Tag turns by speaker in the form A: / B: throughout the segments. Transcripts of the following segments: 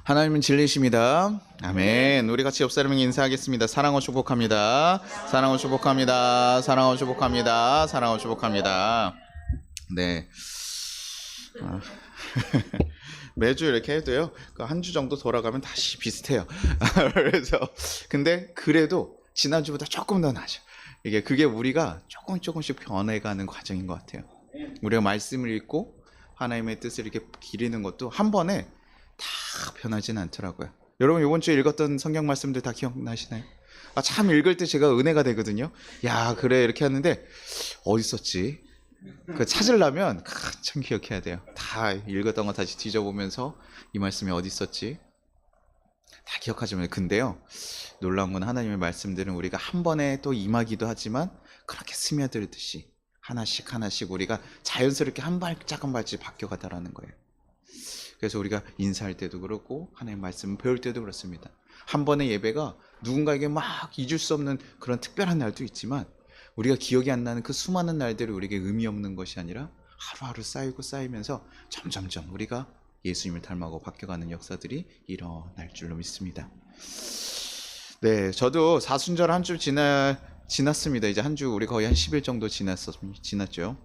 A: 하나님은 진리이십니다. 아멘. 우리 같이 옆 사람에게 인사하겠습니다. 사랑하고 축복합니다. 사랑하고 축복합니다. 사랑하고 축복합니다. 사랑하고 축복합니다. 네. 매주 이렇게 해도요. 한 주 정도 돌아가면 다시 비슷해요. 그래서 근데 그래도 지난주보다 조금 더 나아져. 그게 우리가 조금씩 변해가는 과정인 것 같아요. 우리가 말씀을 읽고 하나님의 뜻을 이렇게 기리는 것도 한 번에 다 변하지는 않더라고요. 여러분 이번 주에 읽었던 성경 말씀들 다 기억나시나요? 참 읽을 때 제가 은혜가 되거든요. 야 그래 이렇게 하는데 어디 있었지? 찾으려면 참 기억해야 돼요. 다 읽었던 거 다시 뒤져보면서 이 말씀이 어디 있었지? 다 기억하지만 근데요 놀라운 건 하나님의 말씀들은 우리가 한 번에 또 임하기도 하지만 그렇게 스며들듯이 하나씩 우리가 자연스럽게 한 발짝 한 발짝 바뀌어가다라는 거예요. 그래서 우리가 인사할 때도 그렇고 하나님의 말씀을 배울 때도 그렇습니다. 한 번의 예배가 누군가에게 막 잊을 수 없는 그런 특별한 날도 있지만 우리가 기억이 안 나는 그 수많은 날들이 우리에게 의미 없는 것이 아니라 하루하루 쌓이면서 점점점 우리가 예수님을 닮아가고 바뀌어가는 역사들이 일어날 줄로 믿습니다. 네, 저도 사순절 한 주 지났습니다. 이제 한 주 우리 거의 한 10일 정도 지났죠.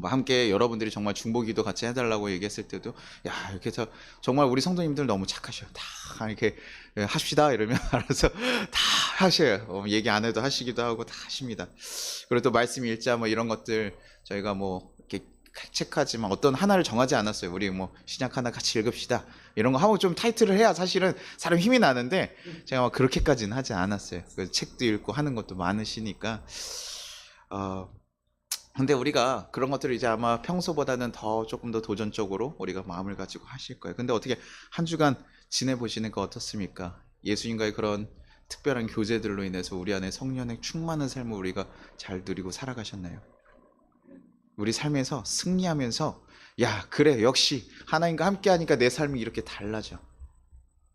A: 함께 여러분들이 정말 중보기도 같이 해달라고 얘기했을 때도 야 이렇게 해서 정말 우리 성도님들 너무 착하셔요. 다 이렇게 합시다 이러면 알아서 다 하셔요. 얘기 안 해도 하시기도 하고 다 하십니다. 그리고 또 말씀 읽자 뭐 이런 것들 저희가 뭐 이렇게 체크하지만 어떤 하나를 정하지 않았어요. 우리 뭐 신약 하나 같이 읽읍시다 이런 거 하고 좀 타이틀을 해야 사실은 사람 힘이 나는데 제가 막 그렇게까지는 하지 않았어요. 그래서 책도 읽고 하는 것도 많으시니까 근데 우리가 그런 것들을 이제 아마 평소보다는 조금 더 도전적으로 우리가 마음을 가지고 하실 거예요. 근데 어떻게 한 주간 지내보시는 거 어떻습니까? 예수님과의 그런 특별한 교제들로 인해서 우리 안에 성령의 충만한 삶을 우리가 잘 누리고 살아가셨나요? 우리 삶에서 승리하면서 야 그래 역시 하나님과 함께 하니까 내 삶이 이렇게 달라져.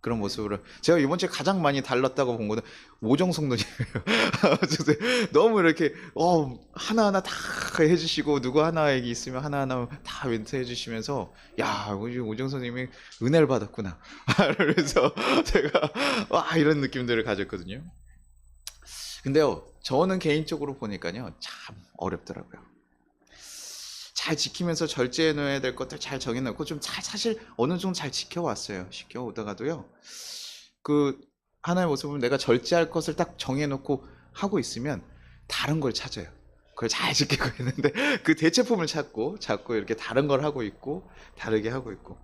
A: 그런 모습으로 제가 이번 주에 가장 많이 달랐다고 본 거는 오정 성도님이에요. 너무 이렇게 하나하나 다 해주시고 누구 하나 얘기 있으면 하나하나 다 멘트 해주시면서 야 우리 오정 성도님이 은혜를 받았구나. 그래서 제가 와 이런 느낌들을 가졌거든요. 근데요 저는 개인적으로 보니까요 참 어렵더라고요. 잘 지키면서 절제해 놓아야 될 것들 잘 정해놓고 좀 사실 어느 정도 잘 지켜왔어요. 지켜오다가도요 하나의 모습은 내가 절제할 것을 딱 정해놓고 하고 있으면 다른 걸 찾아요. 그걸 잘 지키고 있는데 그 대체품을 자꾸 이렇게 다른 걸 하고 있고 다르게 하고 있고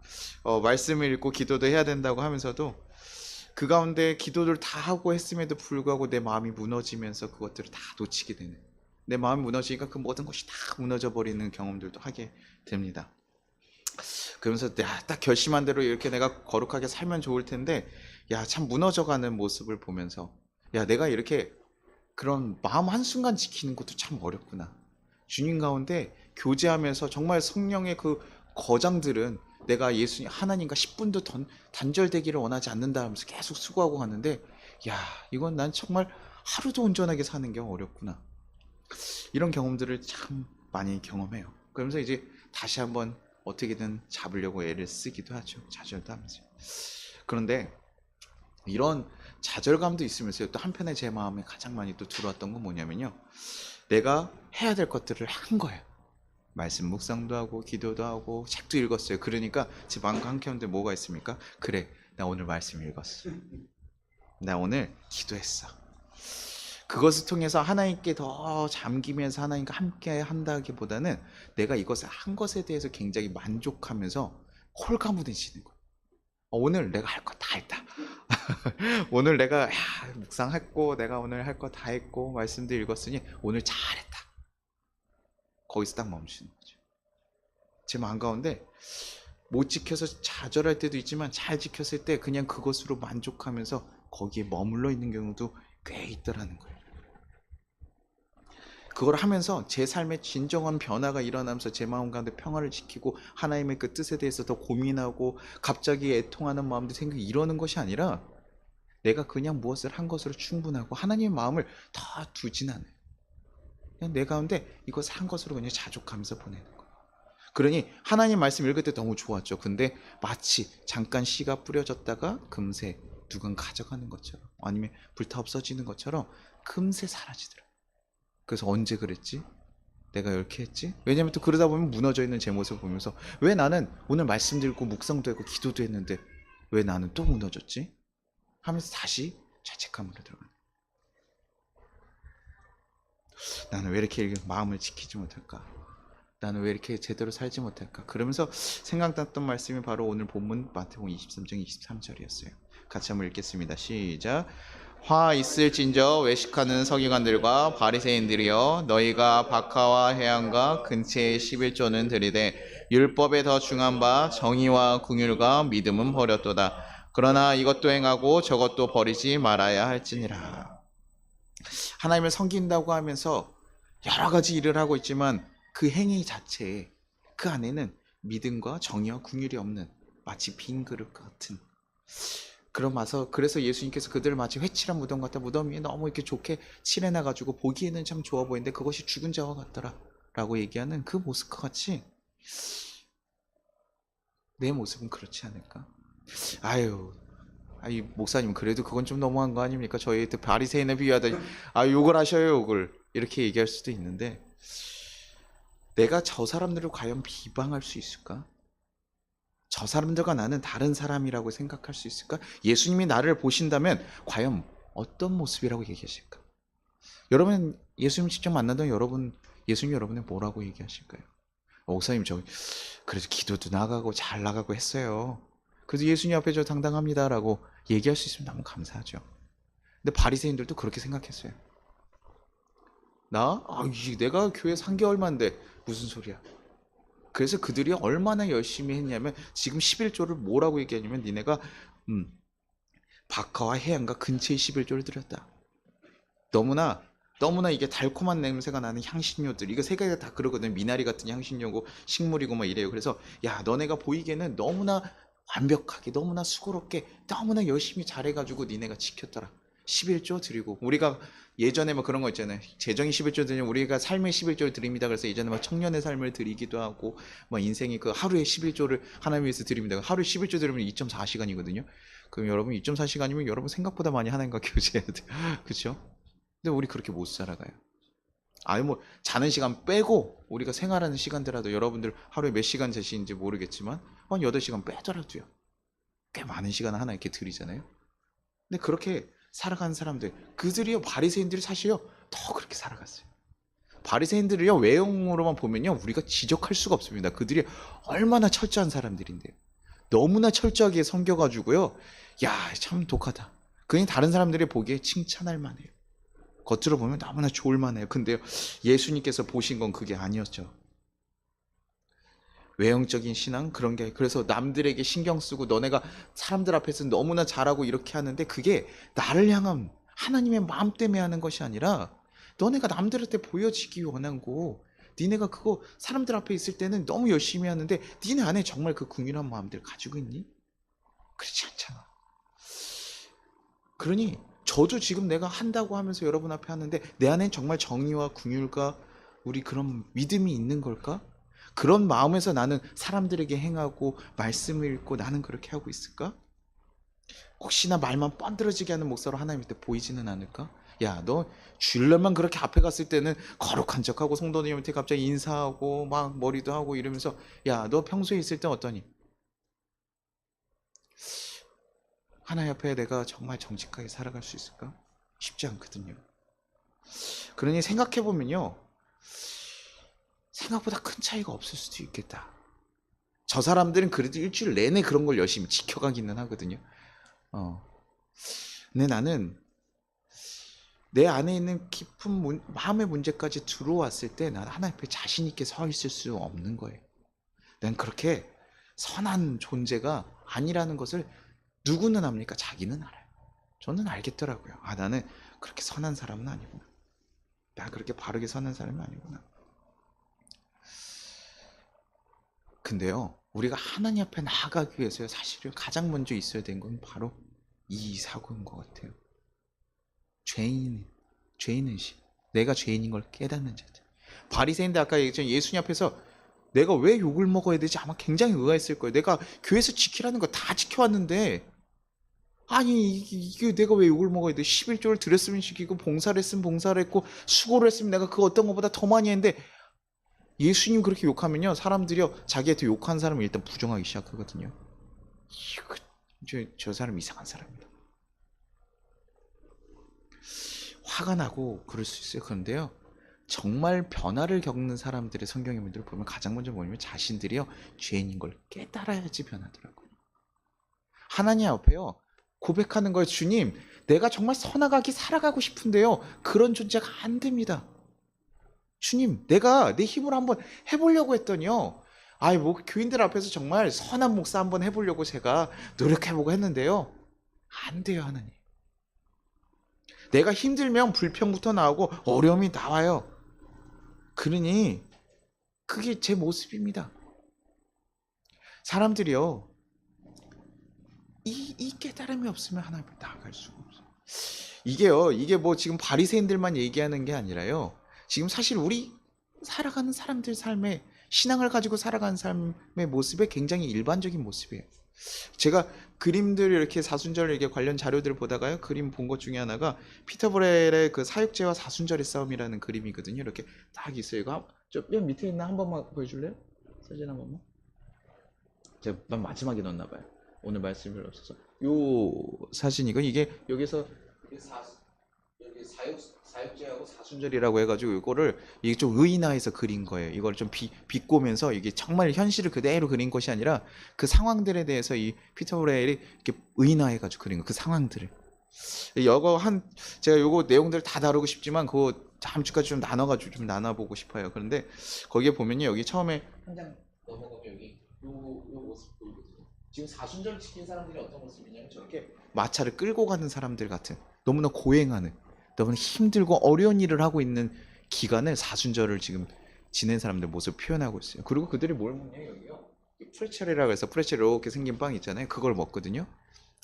A: 말씀을 읽고 기도도 해야 된다고 하면서도 그 가운데 기도를 다 하고 했음에도 불구하고 내 마음이 무너지면서 그것들을 다 놓치게 되는 내 마음이 무너지니까 그 모든 것이 다 무너져 버리는 경험들도 하게 됩니다. 그러면서 딱 결심한 대로 이렇게 내가 거룩하게 살면 좋을 텐데 참 무너져가는 모습을 보면서 내가 이렇게 그런 마음 한순간 지키는 것도 참 어렵구나. 주님 가운데 교제하면서 정말 성령의 그 거장들은 내가 예수님 하나님과 10분도 단절되기를 원하지 않는다 하면서 계속 수고하고 가는데 이건 난 정말 하루도 온전하게 사는 게 어렵구나. 이런 경험들을 참 많이 경험해요. 그러면서 이제 다시 한번 어떻게든 잡으려고 애를 쓰기도 하죠. 좌절도 하면서. 그런데 이런 좌절감도 있으면서 또 한편에 제 마음에 가장 많이 또 들어왔던 건 뭐냐면요. 내가 해야 될 것들을 한 거예요. 말씀 묵상도 하고 기도도 하고 책도 읽었어요. 그러니까 제 마음과 함께 하는데 뭐가 있습니까? 그래 나 오늘 말씀 읽었어. 나 오늘 기도했어. 그것을 통해서 하나님께 더 잠기면서 하나님과 함께 한다기보다는 내가 이것을 한 것에 대해서 굉장히 만족하면서 홀가분해지는 거예요. 오늘 내가 할 거 다 했다. 오늘 내가 묵상했고 내가 오늘 할 거 다 했고 말씀도 읽었으니 오늘 잘했다. 거기서 딱 멈추는 거죠. 제 마음 가운데 못 지켜서 좌절할 때도 있지만 잘 지켰을 때 그냥 그것으로 만족하면서 거기에 머물러 있는 경우도 꽤 있더라는 거예요. 그걸 하면서 제 삶에 진정한 변화가 일어나면서 제 마음 가운데 평화를 지키고 하나님의 그 뜻에 대해서 더 고민하고 갑자기 애통하는 마음도 생기고 이러는 것이 아니라 내가 그냥 무엇을 한 것으로 충분하고 하나님의 마음을 다 두진 않아요. 그냥 내 가운데 이것을 한 것으로 그냥 자족하면서 보내는 거예요. 그러니 하나님 말씀 읽을 때 너무 좋았죠. 근데 마치 잠깐 씨가 뿌려졌다가 금세 누군 가져가는 것처럼, 아니면 불타 없어지는 것처럼 금세 사라지더라. 그래서 언제 그랬지? 내가 이렇게 했지? 왜냐면 또 그러다 보면 무너져 있는 제 모습을 보면서 왜 나는 오늘 말씀 듣고 묵상도 했고 기도도 했는데 왜 나는 또 무너졌지? 하면서 다시 죄책감으로 들어가는. 나는 왜 이렇게 마음을 지키지 못할까? 나는 왜 이렇게 제대로 살지 못할까? 그러면서 생각났던 말씀이 바로 오늘 본문 마태복음 23장 23절이었어요. 같이 한번 읽겠습니다. 시작. 화 있을진저 외식하는 서기관들과 바리새인들이여, 너희가 박하와 해안과 근처의 11조는 들이되 율법에 더 중한 바 정의와 긍휼과 믿음은 버렸도다. 그러나 이것도 행하고 저것도 버리지 말아야 할지니라. 하나님을 섬긴다고 하면서 여러 가지 일을 하고 있지만 그 행위 자체에, 그 안에는 믿음과 정의와 긍휼이 없는 마치 빈 그릇 같은 그래서 예수님께서 그들을 마치 회칠한 무덤 같다, 무덤 위에 너무 이렇게 좋게 칠해놔가지고 보기에는 참 좋아 보이는데 그것이 죽은 자와 같더라 라고 얘기하는 그 모습과 같이 내 모습은 그렇지 않을까? 아유, 목사님 그래도 그건 좀 너무한 거 아닙니까? 저희한테 바리새인에 비유하다 욕을 하셔요, 욕을. 이렇게 얘기할 수도 있는데, 내가 저 사람들을 과연 비방할 수 있을까? 저 사람들과 나는 다른 사람이라고 생각할 수 있을까? 예수님이 나를 보신다면 과연 어떤 모습이라고 얘기하실까? 여러분, 예수님 직접 만나던 예수님 여러분이 뭐라고 얘기하실까요? 목사님, 그래서 기도도 나가고 잘 나가고 했어요. 그래서 예수님 앞에 저 당당합니다라고 얘기할 수 있으면 너무 감사하죠. 근데 바리새인들도 그렇게 생각했어요. 내가 교회 3개월만인데 무슨 소리야? 그래서 그들이 얼마나 열심히 했냐면 지금 11조를 뭐라고 얘기하냐면 니네가 박하와 해안과 근처에 11조를 드렸다. 너무나 이게 달콤한 냄새가 나는 향신료들, 이거 세 가지가 다 그러거든. 미나리 같은 향신료고 식물이고 막 이래요. 그래서 너네가 보이기에는 너무나 완벽하게, 너무나 수고롭게, 너무나 열심히 잘해가지고 니네가 지켰더라. 11조 드리고, 우리가 예전에 뭐 그런 거 있잖아요. 재정이 11조 드리면 우리가 삶의 11조를 드립니다. 그래서 예전에 막 청년의 삶을 드리기도 하고, 막 인생이 그 하루에 11조를 하나님 위해서 드립니다. 하루에 11조 드리면 2.4시간이거든요. 그럼 여러분 2.4시간이면 여러분 생각보다 많이 하나님과 교제해야 돼요. 그렇죠? 근데 우리 그렇게 못 살아가요. 뭐 자는 시간 빼고 우리가 생활하는 시간들라도 여러분들 하루에 몇 시간 되시는지 모르겠지만 한 8시간 빼더라도요. 꽤 많은 시간을 하나님께 드리잖아요. 근데 그렇게 살아가는 사람들, 그들이요, 바리새인들이 사실요 더 그렇게 살아갔어요. 바리새인들이요 외형으로만 보면요 우리가 지적할 수가 없습니다. 그들이 얼마나 철저한 사람들인데요. 너무나 철저하게 섬겨가지고요, 참 독하다. 그냥 다른 사람들이 보기에 칭찬할 만해요. 겉으로 보면 너무나 좋을 만해요. 근데요, 예수님께서 보신 건 그게 아니었죠. 외형적인 신앙, 그런 게, 그래서 남들에게 신경 쓰고 너네가 사람들 앞에서 너무나 잘하고 이렇게 하는데 그게 나를 향한 하나님의 마음 때문에 하는 것이 아니라 너네가 남들한테 보여지기 원하고, 니네가 그거 사람들 앞에 있을 때는 너무 열심히 하는데 니네 안에 정말 그 긍휼한 마음들 가지고 있니? 그렇지 않잖아. 그러니 저도 지금 내가 한다고 하면서 여러분 앞에 하는데 내 안엔 정말 정의와 긍휼과 우리 그런 믿음이 있는 걸까? 그런 마음에서 나는 사람들에게 행하고 말씀을 읽고 나는 그렇게 하고 있을까? 혹시나 말만 뻔들어지게 하는 목사로 하나님 밑에 보이지는 않을까? 너 주일날만 그렇게 앞에 갔을 때는 거룩한 척하고 성도님한테 갑자기 인사하고 막 머리도 하고 이러면서 너 평소에 있을 땐 어떠니? 하나님 앞에 내가 정말 정직하게 살아갈 수 있을까? 쉽지 않거든요. 그러니 생각해보면요, 생각보다 큰 차이가 없을 수도 있겠다. 저 사람들은 그래도 일주일 내내 그런 걸 열심히 지켜가기는 하거든요. 근데 나는 내 안에 있는 깊은 마음의 문제까지 들어왔을 때 난 하나님 앞에 자신 있게 서 있을 수 없는 거예요. 난 그렇게 선한 존재가 아니라는 것을 누구는 압니까? 자기는 알아요. 저는 알겠더라고요. 나는 그렇게 선한 사람은 아니구나. 나 그렇게 바르게 사는 사람이 아니구나. 근데요, 우리가 하나님 앞에 나아가기 위해서 사실은 가장 먼저 있어야 되는 건 바로 이 사고인 것 같아요. 죄인의식. 내가 죄인인 걸 깨닫는 자들. 바리새인들 아까 얘기했지만 예수님 앞에서 내가 왜 욕을 먹어야 되지? 아마 굉장히 의아했을 거예요. 내가 교회에서 지키라는 거 다 지켜왔는데 아니 이게 내가 왜 욕을 먹어야 돼? 11조를 드렸으면 지키고 봉사를 했으면 봉사를 했고 수고를 했으면 내가 그 어떤 것보다 더 많이 했는데 예수님 그렇게 욕하면요 사람들이요 자기한테 욕한 사람을 일단 부정하기 시작하거든요. 이거, 저 사람 이상한 사람이다. 화가 나고 그럴 수 있어요. 그런데요 정말 변화를 겪는 사람들의 성경의 문들을 보면 가장 먼저 뭐냐면 자신들이요 죄인인 걸 깨달아야지 변하더라고요. 하나님 앞에요 고백하는 거예요. 주님 내가 정말 선하게 살아가고 싶은데요 그런 존재가 안 됩니다. 주님 내가 내 힘으로 한번 해보려고 했더니요 아이 뭐 교인들 앞에서 정말 선한 목사 한번 해보려고 제가 노력해보고 했는데요 안 돼요. 하나님 내가 힘들면 불평부터 나오고 어려움이 나와요. 그러니 그게 제 모습입니다. 사람들이요 이 깨달음이 없으면 하나님 앞에 나아갈 수가 없어요. 이게 뭐 지금 바리새인들만 얘기하는 게 아니라요 지금 사실 우리 살아가는 사람들 삶에 신앙을 가지고 살아가는 삶의 모습에 굉장히 일반적인 모습이에요. 제가 그림들 이렇게 사순절 이렇게 관련 자료들을 보다가요 그림 본 것 중에 하나가 피터 브렐의 그 사육제와 사순절의 싸움이라는 그림이거든요. 이렇게 딱 있어요. 이거 저맨 밑에 있나 한 번만 보여줄래요? 사진 한 번만. 제가 맨 마지막에 넣었나 봐요. 오늘 말씀이 별로 없어서 요 사진이고 이게 여기서 여기 사육제하고 사순절이라고 해가지고 이거를 이게 좀 의인화해서 그린 거예요. 이걸 좀 비꼬면서 이게 정말 현실을 그대로 그린 것이 아니라 그 상황들에 대해서 이 피터 브레일이 이렇게 의인화해가지고 그린 거 그 상황들을. 이거 제가 요거 내용들 다 다루고 싶지만 그거 다음 주까지 좀 나눠가지고 좀 나눠보고 싶어요. 그런데 거기에 보면요 여기 처음에 한 장 넘어가면 여기 요 모습 보이거든요. 지금 사순절 지킨 사람들이 어떤 모습이냐면 저렇게 마차를 끌고 가는 사람들 같은 너무나 고행하는 너무나 힘들고 어려운 일을 하고 있는 기간을 사순절을 지금 지낸 사람들 모습을 표현하고 있어요. 그리고 그들이 뭘 먹냐 여기요 프레첼이라고 해서 프레첼 이렇게 생긴 빵 있잖아요. 그걸 먹거든요.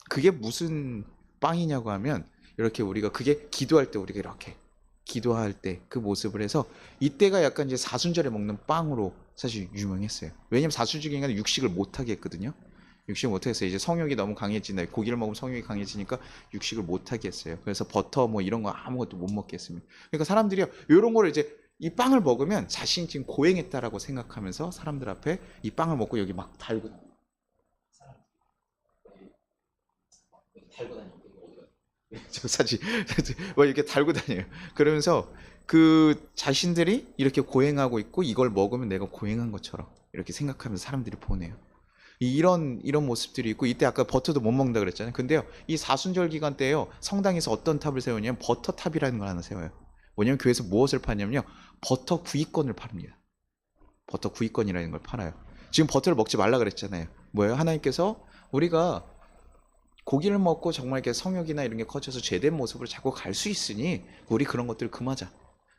A: 그게 무슨 빵이냐고 하면 이렇게 우리가 그게 기도할 때 우리가 이렇게 기도할 때 그 모습을 해서 이때가 약간 이제 사순절에 먹는 빵으로 사실 유명했어요. 왜냐면 사순절기간에 육식을 못하게 했거든요. 육식을 못해서 이제 성욕이 너무 강해지네. 고기를 먹으면 성욕이 강해지니까 육식을 못하게 했어요. 그래서 버터 뭐 이런 거 아무것도 못 먹게 했습니다. 그러니까 사람들이 이런 거를 이제 이 빵을 먹으면 자신이 지금 고행했다라고 생각하면서 사람들 앞에 이 빵을 먹고 여기 막 달고 다녀요. 저 사진 뭐 이렇게 달고 다녀요. 그러면서 그 자신들이 이렇게 고행하고 있고 이걸 먹으면 내가 고행한 것처럼 이렇게 생각하면서 사람들이 보내요. 이런 모습들이 있고 이때 아까 버터도 못 먹는다 그랬잖아요. 근데요 이 사순절 기간 때요 성당에서 어떤 탑을 세우냐면 버터탑이라는 걸 하나 세워요. 뭐냐면 교회에서 무엇을 파냐면요 버터 구이권을 팝니다. 버터 구이권이라는 걸 팔아요. 지금 버터를 먹지 말라 그랬잖아요. 뭐예요? 하나님께서 우리가 고기를 먹고 정말 이렇게 성욕이나 이런 게 커져서 죄된 모습으로 자꾸 갈 수 있으니 우리 그런 것들을 금하자.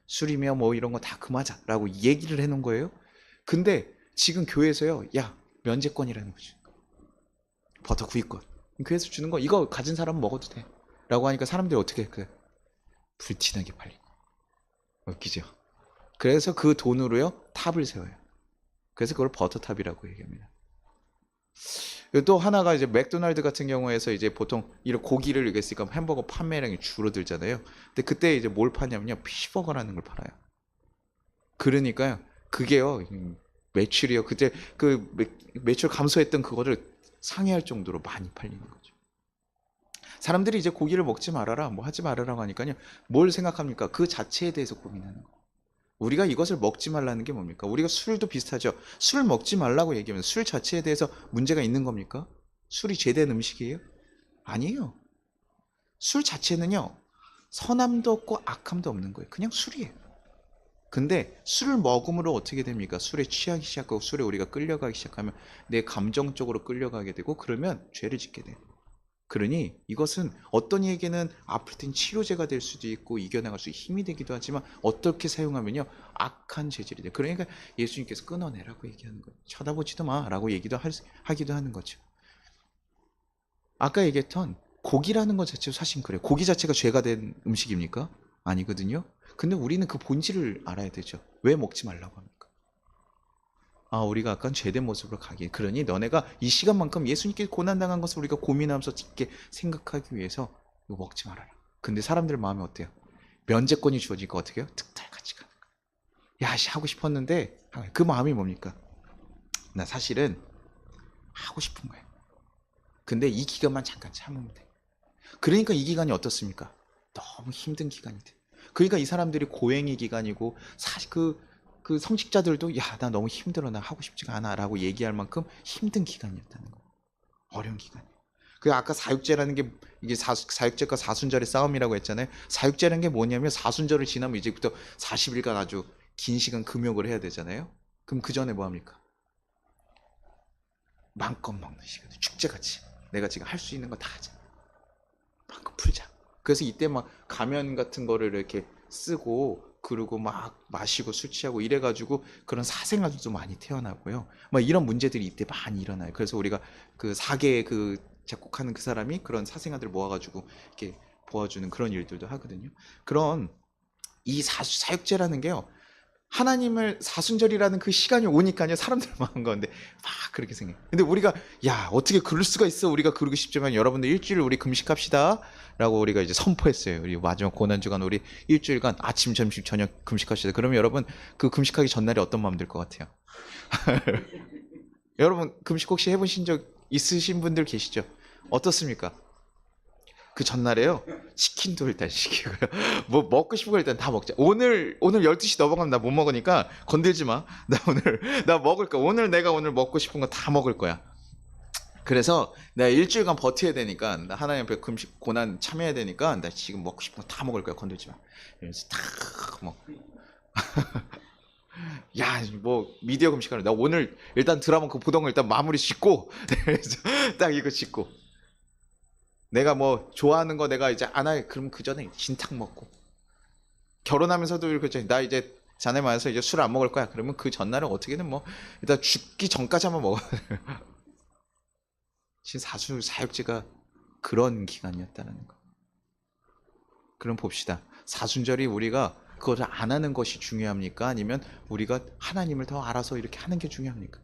A: 술이며 뭐 이런 거 다 금하자라고 얘기를 해놓은 거예요. 근데 지금 교회에서요 야 면제권이라는 거죠. 버터 구이권. 교회에서 주는 거 이거 가진 사람은 먹어도 돼. 라고 하니까 사람들이 어떻게 그 불티나게 팔리고. 웃기죠. 그래서 그 돈으로요 탑을 세워요. 그래서 그걸 버터탑이라고 얘기합니다. 또 하나가 이제 맥도날드 같은 경우에서 이제 보통 이런 고기를 이렇게 쓰니까 햄버거 판매량이 줄어들잖아요. 근데 그때 이제 뭘 파냐면요 피시버거라는 걸 팔아요. 그러니까요 그게요 매출이요 그때 그 매출 감소했던 그거를 상회할 정도로 많이 팔리는 거죠. 사람들이 이제 고기를 먹지 말아라 뭐 하지 말아라고 하니까요 뭘 생각합니까? 그 자체에 대해서 고민하는 거예요. 우리가 이것을 먹지 말라는 게 뭡니까? 우리가 술도 비슷하죠. 술 먹지 말라고 얘기하면 술 자체에 대해서 문제가 있는 겁니까? 술이 죄된 음식이에요? 아니에요. 술 자체는요 선함도 없고 악함도 없는 거예요. 그냥 술이에요. 근데 술을 먹음으로 어떻게 됩니까? 술에 취하기 시작하고 술에 우리가 끌려가기 시작하면 내 감정적으로 끌려가게 되고 그러면 죄를 짓게 돼요. 그러니 이것은 어떤 이에게는 아플 땐 치료제가 될 수도 있고 이겨나갈 수 힘이 되기도 하지만 어떻게 사용하면요 악한 재질이 돼요. 그러니까 예수님께서 끊어내라고 얘기하는 거예요. 쳐다보지도 마라고 하기도 하는 거죠. 아까 얘기했던 고기라는 것 자체도 사실 그래요. 고기 자체가 죄가 된 음식입니까? 아니거든요. 근데 우리는 그 본질을 알아야 되죠. 왜 먹지 말라고 합니까? 우리가 약간 죄된 모습으로 가기. 그러니 너네가 이 시간만큼 예수님께 고난당한 것을 우리가 고민하면서 깊게 생각하기 위해서 이거 먹지 말아라. 근데 사람들 마음이 어때요? 면제권이 주어지니까 어떻게 해요? 득달같이 가는 거야. 야, 하고 싶었는데 그 마음이 뭡니까? 나 사실은 하고 싶은 거야. 근데 이 기간만 잠깐 참으면 돼. 그러니까 이 기간이 어떻습니까? 너무 힘든 기간이 돼. 그러니까 이 사람들이 고행의 기간이고 사실 그 성직자들도 야, 나 너무 힘들어. 나 하고 싶지가 않아. 라고 얘기할 만큼 힘든 기간이었다는 거예요. 어려운 기간. 그 아까 사육제라는 게 이게 사육제과 사순절의 싸움이라고 했잖아요. 사육제라는 게 뭐냐면 사순절을 지나면 이제부터 40일간 아주 긴 시간 금욕을 해야 되잖아요. 그럼 그 전에 뭐 합니까? 마음껏 먹는 시간. 축제같이. 내가 지금 할 수 있는 거 다 하자. 마음껏 풀자. 그래서 이때 막 가면 같은 거를 이렇게 쓰고 그리고 막 마시고 술 취하고 이래가지고 그런 사생아들도 많이 태어나고요. 막 이런 문제들이 이때 많이 일어나요. 그래서 우리가 그 사계 그 작곡하는 그 사람이 그런 사생아들 모아가지고 이렇게 보아주는 그런 일들도 하거든요. 그런 이 사육제라는 게요. 하나님을 사순절이라는 그 시간이 오니까요. 사람들 마음 가운데 막 그렇게 생겨요. 근데 우리가 야 어떻게 그럴 수가 있어. 우리가 그러고 싶지만 여러분들 일주일 우리 금식합시다 라고 우리가 이제 선포했어요. 우리 마지막 고난주간 우리 일주일간 아침 점심 저녁 금식합시다. 그러면 여러분 그 금식하기 전날에 어떤 마음 들 것 같아요? 여러분 금식 혹시 해보신 적 있으신 분들 계시죠? 어떻습니까? 그 전날에요. 치킨도 일단 시키고요. 뭐 먹고 싶은 거 일단 다 먹자. 오늘 12시 넘어가면 나 못 먹으니까 건들지 마. 나 오늘 나 먹을 거야. 내가 오늘 먹고 싶은 거 다 먹을 거야. 그래서 내가 일주일간 버텨야 되니까 나 하나님 앞에 금식 고난 참여해야 되니까 나 지금 먹고 싶은 거 다 먹을 거야. 건들지 마. 이러면서 탁 먹. 야, 뭐 미디어 금식하는 나 오늘 일단 드라마 그 보던 거 일단 마무리 짓고 딱 이거 짓고 내가 뭐 좋아하는 거 내가 이제 안 할 그럼 그 전에 진탕 먹고 결혼하면서도 이렇게 나 이제 자네 만나서 이제 술 안 먹을 거야. 그러면 그 전날은 어떻게든 뭐 일단 죽기 전까지 한번 먹어. 지금 사육제가 그런 기간이었다는 거. 그럼 봅시다. 사순절이 우리가 그것을 안 하는 것이 중요합니까? 아니면 우리가 하나님을 더 알아서 이렇게 하는 게 중요합니까?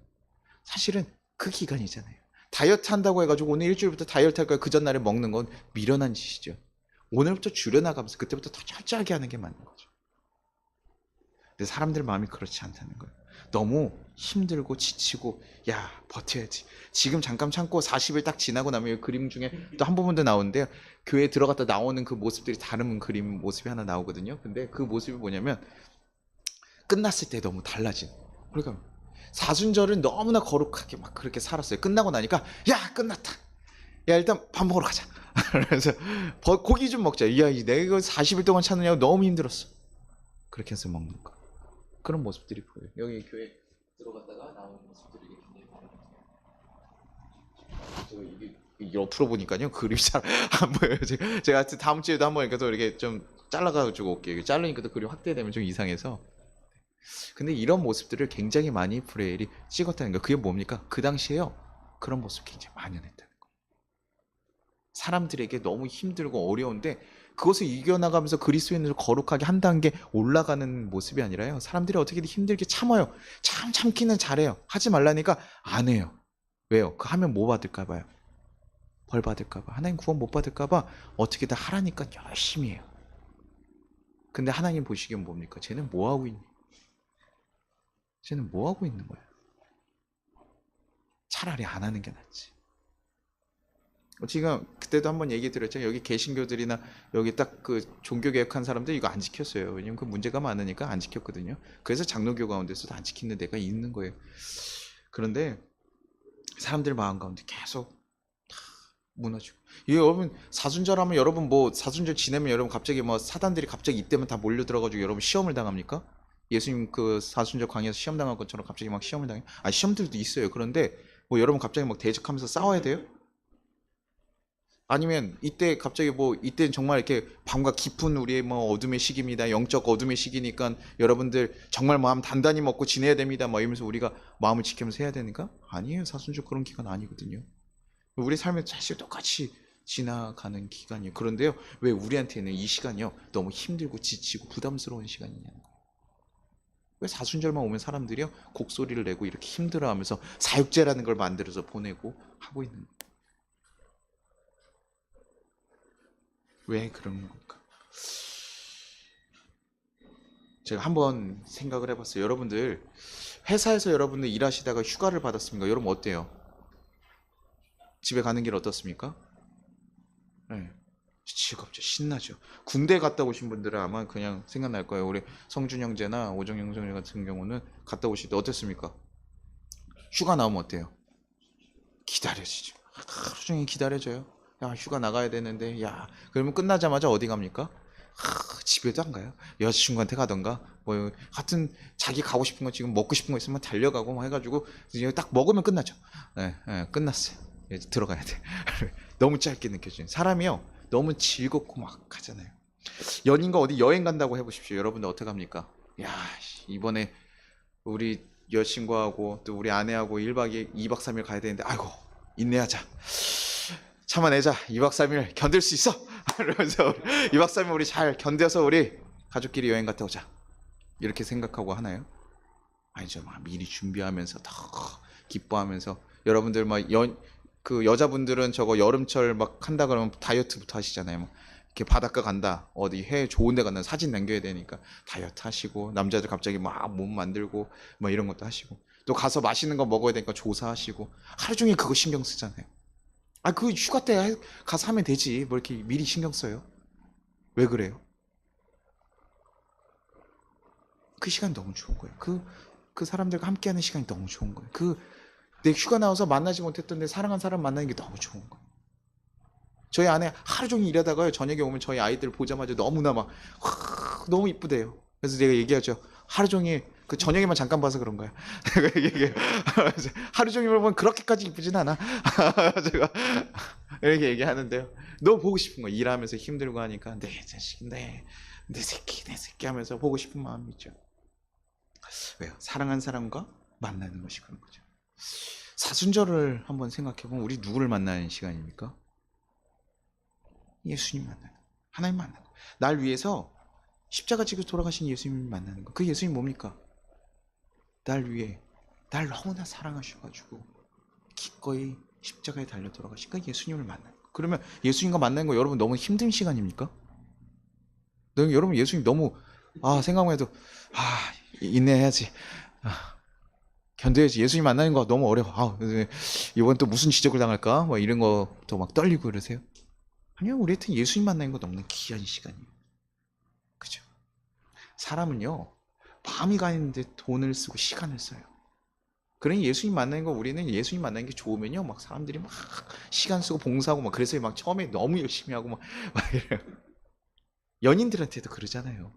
A: 사실은 그 기간이잖아요. 다이어트 한다고 해가지고 오늘 일주일부터 다이어트 할 거야. 그 전날에 먹는 건 미련한 짓이죠. 오늘부터 줄여나가면서 그때부터 더 철저하게 하는 게 맞는 거죠. 근데 사람들 마음이 그렇지 않다는 거예요. 너무 힘들고 지치고 야 버텨야지. 지금 잠깐 참고 40일 딱 지나고 나면 그림 중에 또 한 부분 더 나오는데요. 교회에 들어갔다 나오는 그 모습들이 다른 그림 모습이 하나 나오거든요. 근데 그 모습이 뭐냐면 끝났을 때 너무 달라진. 그러니까 사순절은 너무나 거룩하게 막 그렇게 살았어요. 끝나고 나니까 야 끝났다. 야 일단 밥 먹으러 가자. 그래서 고기 좀 먹자. 야 내가 40일 동안 찾느냐고 너무 힘들었어. 그렇게 해서 먹는 거. 그런 모습들이 보여요. 여기 교회 들어갔다가 나오는 모습들이 굉장히 많아요. 이게 옆으로 보니까요 그림이 잘 안 보여요. 제가 다음 주에도 한번 이렇게 좀 잘라가지고 올게요. 자르니까 또 그림 확대되면 좀 이상해서. 근데 이런 모습들을 굉장히 많이 브레일이 찍었다는 거. 그게 뭡니까? 그 당시에요. 그런 모습 굉장히 만연했다는 거. 사람들에게 너무 힘들고 어려운데 그것을 이겨나가면서 그리스도인을 거룩하게 한 단계 올라가는 모습이 아니라요. 사람들이 어떻게든 힘들게 참아요. 참기는 잘해요. 하지 말라니까 안 해요. 왜요? 그 하면 뭐 받을까 봐요. 벌 받을까 봐. 하나님 구원 못 받을까 봐 어떻게든 하라니까 열심히 해요. 근데 하나님 보시기엔 뭡니까? 쟤는 뭐 하고 있니? 쟤는 뭐 하고 있는 거야? 차라리 안 하는 게 낫지. 지금 그때도 한번 얘기 드렸죠. 여기 개신교들이나 여기 딱 그 종교개혁한 사람들 이거 안 지켰어요. 왜냐면 그 문제가 많으니까 안 지켰거든요. 그래서 장로교 가운데서도 안 지키는 데가 있는 거예요. 그런데 사람들 마음 가운데 계속 다 무너지고. 이 여러분 사순절 하면 여러분 뭐 사순절 지내면 여러분 갑자기 뭐 사단들이 갑자기 이때면 다 몰려 들어가지고 여러분 시험을 당합니까? 예수님 그 사순절 광야에서 시험 당한 것처럼 갑자기 막 시험을 당해요? 아 시험들도 있어요. 그런데 뭐 여러분 갑자기 막 대적하면서 싸워야 돼요? 아니면 이때 갑자기 뭐 이때는 정말 이렇게 밤과 깊은 우리의 뭐 어둠의 시기입니다. 영적 어둠의 시기니까 여러분들 정말 마음 단단히 먹고 지내야 됩니다. 막 이러면서 우리가 마음을 지키면서 해야 되니까 아니에요. 사순절 그런 기간 아니거든요. 우리 삶에 사실 똑같이 지나가는 기간이에요. 그런데요, 왜 우리한테는 이 시간이요 너무 힘들고 지치고 부담스러운 시간이냐는 거예요. 왜 사순절만 오면 사람들이요 곡소리를 내고 이렇게 힘들어하면서 사육제라는 걸 만들어서 보내고 하고 있는 거예요. 왜 그런 걸까? 제가 한번 생각을 해봤어요. 여러분들 회사에서 여러분들 일하시다가 휴가를 받았습니까? 여러분 어때요? 집에 가는 길 어떻습니까? 네. 즐겁죠. 신나죠. 군대 갔다 오신 분들은 아마 그냥 생각날 거예요. 우리 성준 형제나 오정영 형제 같은 경우는 갔다 오실 때 어땠습니까? 휴가 나오면 어때요? 기다려지죠. 하루 종일 기다려져요. 야, 휴가 나가야 되는데, 야, 그러면 끝나자마자 어디 갑니까? 집에도 안 가요. 여자친구한테 가던가, 뭐, 하여튼, 자기 가고 싶은 거 지금 먹고 싶은 거 있으면 달려가고 뭐 해가지고, 이제 딱 먹으면 끝나죠. 네, 네, 끝났어요. 이제 들어가야 돼. 너무 짧게 느껴지는. 사람이요, 너무 즐겁고 막 하잖아요. 연인과 어디 여행 간다고 해보십시오. 여러분들 어떻게 합니까? 야, 이번에 우리 여친구하고 또 우리 아내하고 1박 2박 3일 가야 되는데, 아이고, 인내하자. 참아내자. 2박 3일 견딜 수 있어. 그러면서 2박 3일 우리 잘 견뎌서 우리 가족끼리 여행 갔다 오자. 이렇게 생각하고 하나요? 아니죠. 막 미리 준비하면서 더 기뻐하면서 여러분들 그 여자분들은 저거 여름철 막 한다 그러면 다이어트부터 하시잖아요. 막 이렇게 바닷가 간다. 어디 해외 좋은 데 간다. 사진 남겨야 되니까 다이어트 하시고 남자들 갑자기 막 몸 만들고 막 이런 것도 하시고 또 가서 맛있는 거 먹어야 되니까 조사하시고 하루 종일 그거 신경 쓰잖아요. 아, 그 휴가 때 가서 하면 되지. 뭐 이렇게 미리 신경 써요? 왜 그래요? 그 시간 너무 좋은 거예요. 그 사람들과 함께하는 시간이 너무 좋은 거예요. 내 휴가 나와서 만나지 못했던 내 사랑한 사람 만나는 게 너무 좋은 거예요. 저희 아내 하루 종일 일하다가요. 저녁에 오면 저희 아이들 보자마자 너무나 막 너무 이쁘대요. 그래서 내가 얘기하죠. 하루 종일 그 저녁에만 잠깐 봐서 그런 거야. 내가 얘기해요. 하루 종일 보면 그렇게까지 이쁘진 않아. 제가 이렇게 얘기하는데요. 너 보고 싶은 거 일하면서 힘들고 하니까 내 자식, 내 새끼, 내 새끼 하면서 보고 싶은 마음이 있죠. 왜요? 사랑한 사람과 만나는 것이 그런 거죠. 사순절을 한번 생각해보면 우리 누구를 만나는 시간입니까? 예수님 만나는 거. 하나님 만나는 거. 날 위해서 십자가 지고 돌아가신 예수님 만나는 거. 그 예수님 뭡니까? 날 위해 날 너무나 사랑하셔가지고 기꺼이 십자가에 달려 돌아가신 그 예수님을 만나는 거. 그러면 예수님과 만나는 거 여러분 너무 힘든 시간입니까? 여러분 예수님 너무 생각만 해도 인내해야지. 견뎌야지. 예수님 만나는 거 너무 어려워. 이번 또 무슨 지적을 당할까? 뭐 이런 거도 막 떨리고 그러세요? 아니요, 우리한테 예수님 만나는 거 너무 귀한 시간이에요. 그죠? 사람은요, 밤이 가는데 돈을 쓰고 시간을 써요. 그러니 예수님 만나는 거 우리는 예수님 만나는 게 좋으면요, 막 사람들이 막 시간 쓰고 봉사하고 막 그래서 막 처음에 너무 열심히 하고 막 이래요. 연인들한테도 그러잖아요.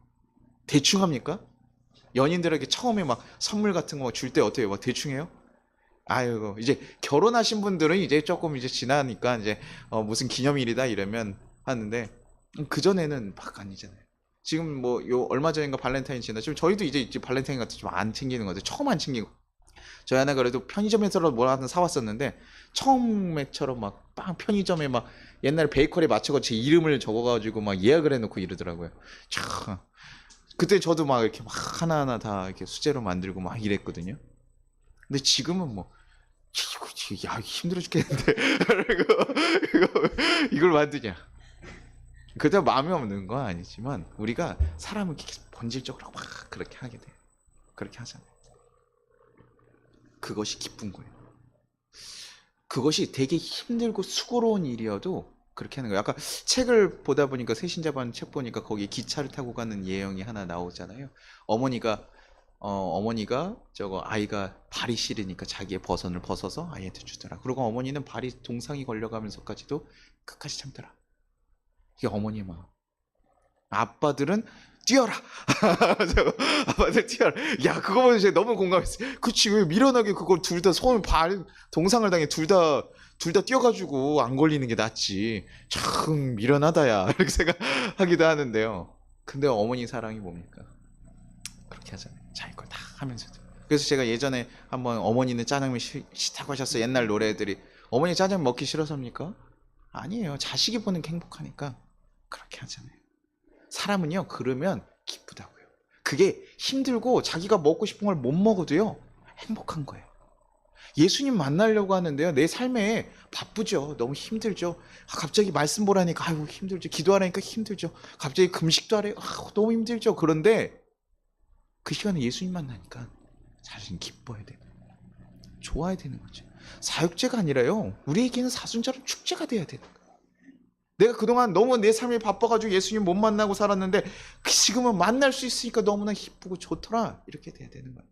A: 대충 합니까? 연인들에게 처음에 막 선물 같은 거 줄 때 어때요? 막 대충 해요? 아유, 이제 결혼하신 분들은 이제 조금 이제 지나니까 이제 무슨 기념일이다 이러면 하는데 그 전에는 막 아니잖아요. 지금 뭐 요 얼마 전인가 발렌타인 지나 지금 저희도 이제 발렌타인 같은 좀 안 챙기는 거죠. 처음 안 챙기고 저희 하나 그래도 편의점에서 뭘 하나 사왔었는데 처음에처럼 막 빵 편의점에 막 옛날 베이커리에 맞춰서 제 이름을 적어가지고 막 예약을 해놓고 이러더라고요. 참 그때 저도 막 이렇게 막 하나하나 다 이렇게 수제로 만들고 막 이랬거든요. 근데 지금은 뭐 야 힘들어 죽겠는데 이걸 만드냐? 그때 마음이 없는 건 아니지만 우리가 사람은 계속 본질적으로 막 그렇게 하게 돼요. 그렇게 하잖아요. 그것이 기쁜 거예요. 그것이 되게 힘들고 수고로운 일이어도 그렇게 하는 거예요. 아까 책을 보다 보니까 새신자반 책 보니까 거기 기차를 타고 가는 예형이 하나 나오잖아요. 어머니가 어머니가 저거 아이가 발이 시리니까 자기의 버선을 벗어서 아이한테 주더라. 그리고 어머니는 발이 동상이 걸려가면서까지도 끝까지 참더라. 이게 어머니의 마음. 아빠들은 뛰어라. 아빠들 뛰어라. 야, 그거 보면 제가 너무 공감했어. 그치, 왜 미련하게 그걸 둘 다 손, 발, 동상을 당해 둘 다 뛰어가지고 안 걸리는 게 낫지. 참 미련하다야. 이렇게 생각하기도 하는데요. 근데 어머니 사랑이 뭡니까? 그렇게 하잖아요. 자기 걸 다 하면서도. 그래서 제가 예전에 한번 어머니는 짜장면 싫다고 하셨어요. 옛날 노래들이. 어머니 짜장면 먹기 싫어서입니까? 아니에요. 자식이 보는 게 행복하니까 그렇게 하잖아요. 사람은요, 그러면 기쁘다고요. 그게 힘들고 자기가 먹고 싶은 걸 못 먹어도요, 행복한 거예요. 예수님 만나려고 하는데요, 내 삶에 바쁘죠. 너무 힘들죠. 갑자기 말씀 보라니까 아이고 힘들죠. 기도하라니까 힘들죠. 갑자기 금식도 하래요. 너무 힘들죠. 그런데 그 시간에 예수님 만나니까 사실 기뻐야 돼요. 좋아야 되는 거죠. 사육제가 아니라요, 우리에게는 사순절은 축제가 돼야 되는 거예요. 내가 그동안 너무 내 삶이 바빠가지고 예수님 못 만나고 살았는데 지금은 만날 수 있으니까 너무나 기쁘고 좋더라, 이렇게 돼야 되는 거예요.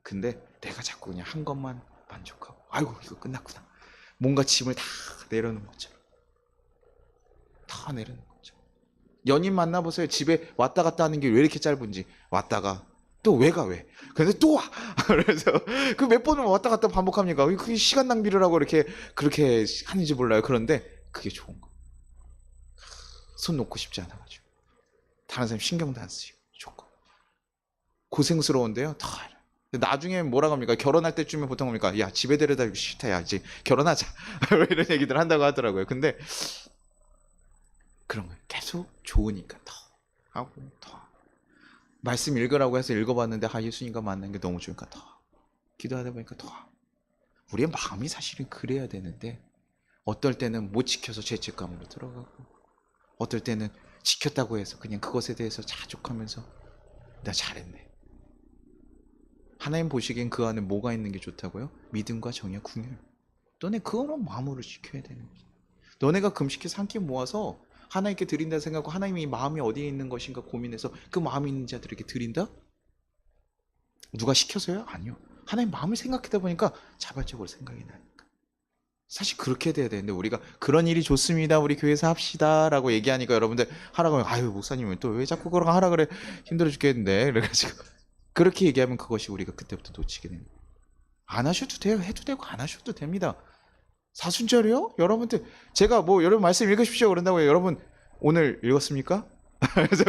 A: 근데 내가 자꾸 그냥 한 것만 만족하고 아이고 이거 끝났구나, 뭔가 짐을 다 내려놓은 것처럼, 다 내려놓은 것처럼. 연인 만나보세요. 집에 왔다 갔다 하는 게 왜 이렇게 짧은지. 왔다가 또 왜 가, 왜? 근데 또 와. 그래서 그 몇 번을 왔다 갔다 반복합니까? 그게 시간 낭비를 하고 이렇게 그렇게 하는지 몰라요. 그런데 그게 좋은 거. 손 놓고 싶지 않아가지고 다른 사람 신경도 안 쓰시고 좋고. 고생스러운데요, 다 나중에 뭐라고 합니까? 결혼할 때쯤에 보통 뭡니까? 야, 집에 데려다 주기 싫다. 야, 이제 결혼하자. 이런 얘기들 한다고 하더라고요. 근데 그런 거예요. 계속 좋으니까 더 하고 더. 말씀 읽으라고 해서 읽어봤는데 예수님과 만나는 게 너무 좋으니까 더. 기도하다 보니까 더. 우리의 마음이 사실은 그래야 되는데 어떨 때는 못 지켜서 죄책감으로 들어가고, 어떨 때는 지켰다고 해서 그냥 그것에 대해서 자족하면서 나 잘했네. 하나님 보시기엔 그 안에 뭐가 있는 게 좋다고요? 믿음과 정의와 궁율. 너네 그거는 마음으로 지켜야 되는 거지. 너네가 금식해서 한 끼 모아서 하나님께 드린다 생각하고 하나님이 마음이 어디에 있는 것인가 고민해서 그 마음이 있는 자들에게 드린다? 누가 시켜서요? 아니요. 하나님 마음을 생각하다 보니까 자발적으로 생각이 나니까. 사실 그렇게 돼야 되는데 우리가 그런 일이 좋습니다, 우리 교회에서 합시다 라고 얘기하니까 여러분들 하라고 하면 아유 목사님은 또 왜 자꾸 그런 거 하라 그래, 힘들어 죽겠는데. 그래가지고 그렇게 얘기하면 그것이 우리가 그때부터 놓치게 됩니다. 안 하셔도 돼요. 해도 되고 안 하셔도 됩니다. 사순절이요? 여러분들 제가 뭐 여러분 말씀 읽으십시오 그런다고요. 여러분 오늘 읽었습니까? 그래서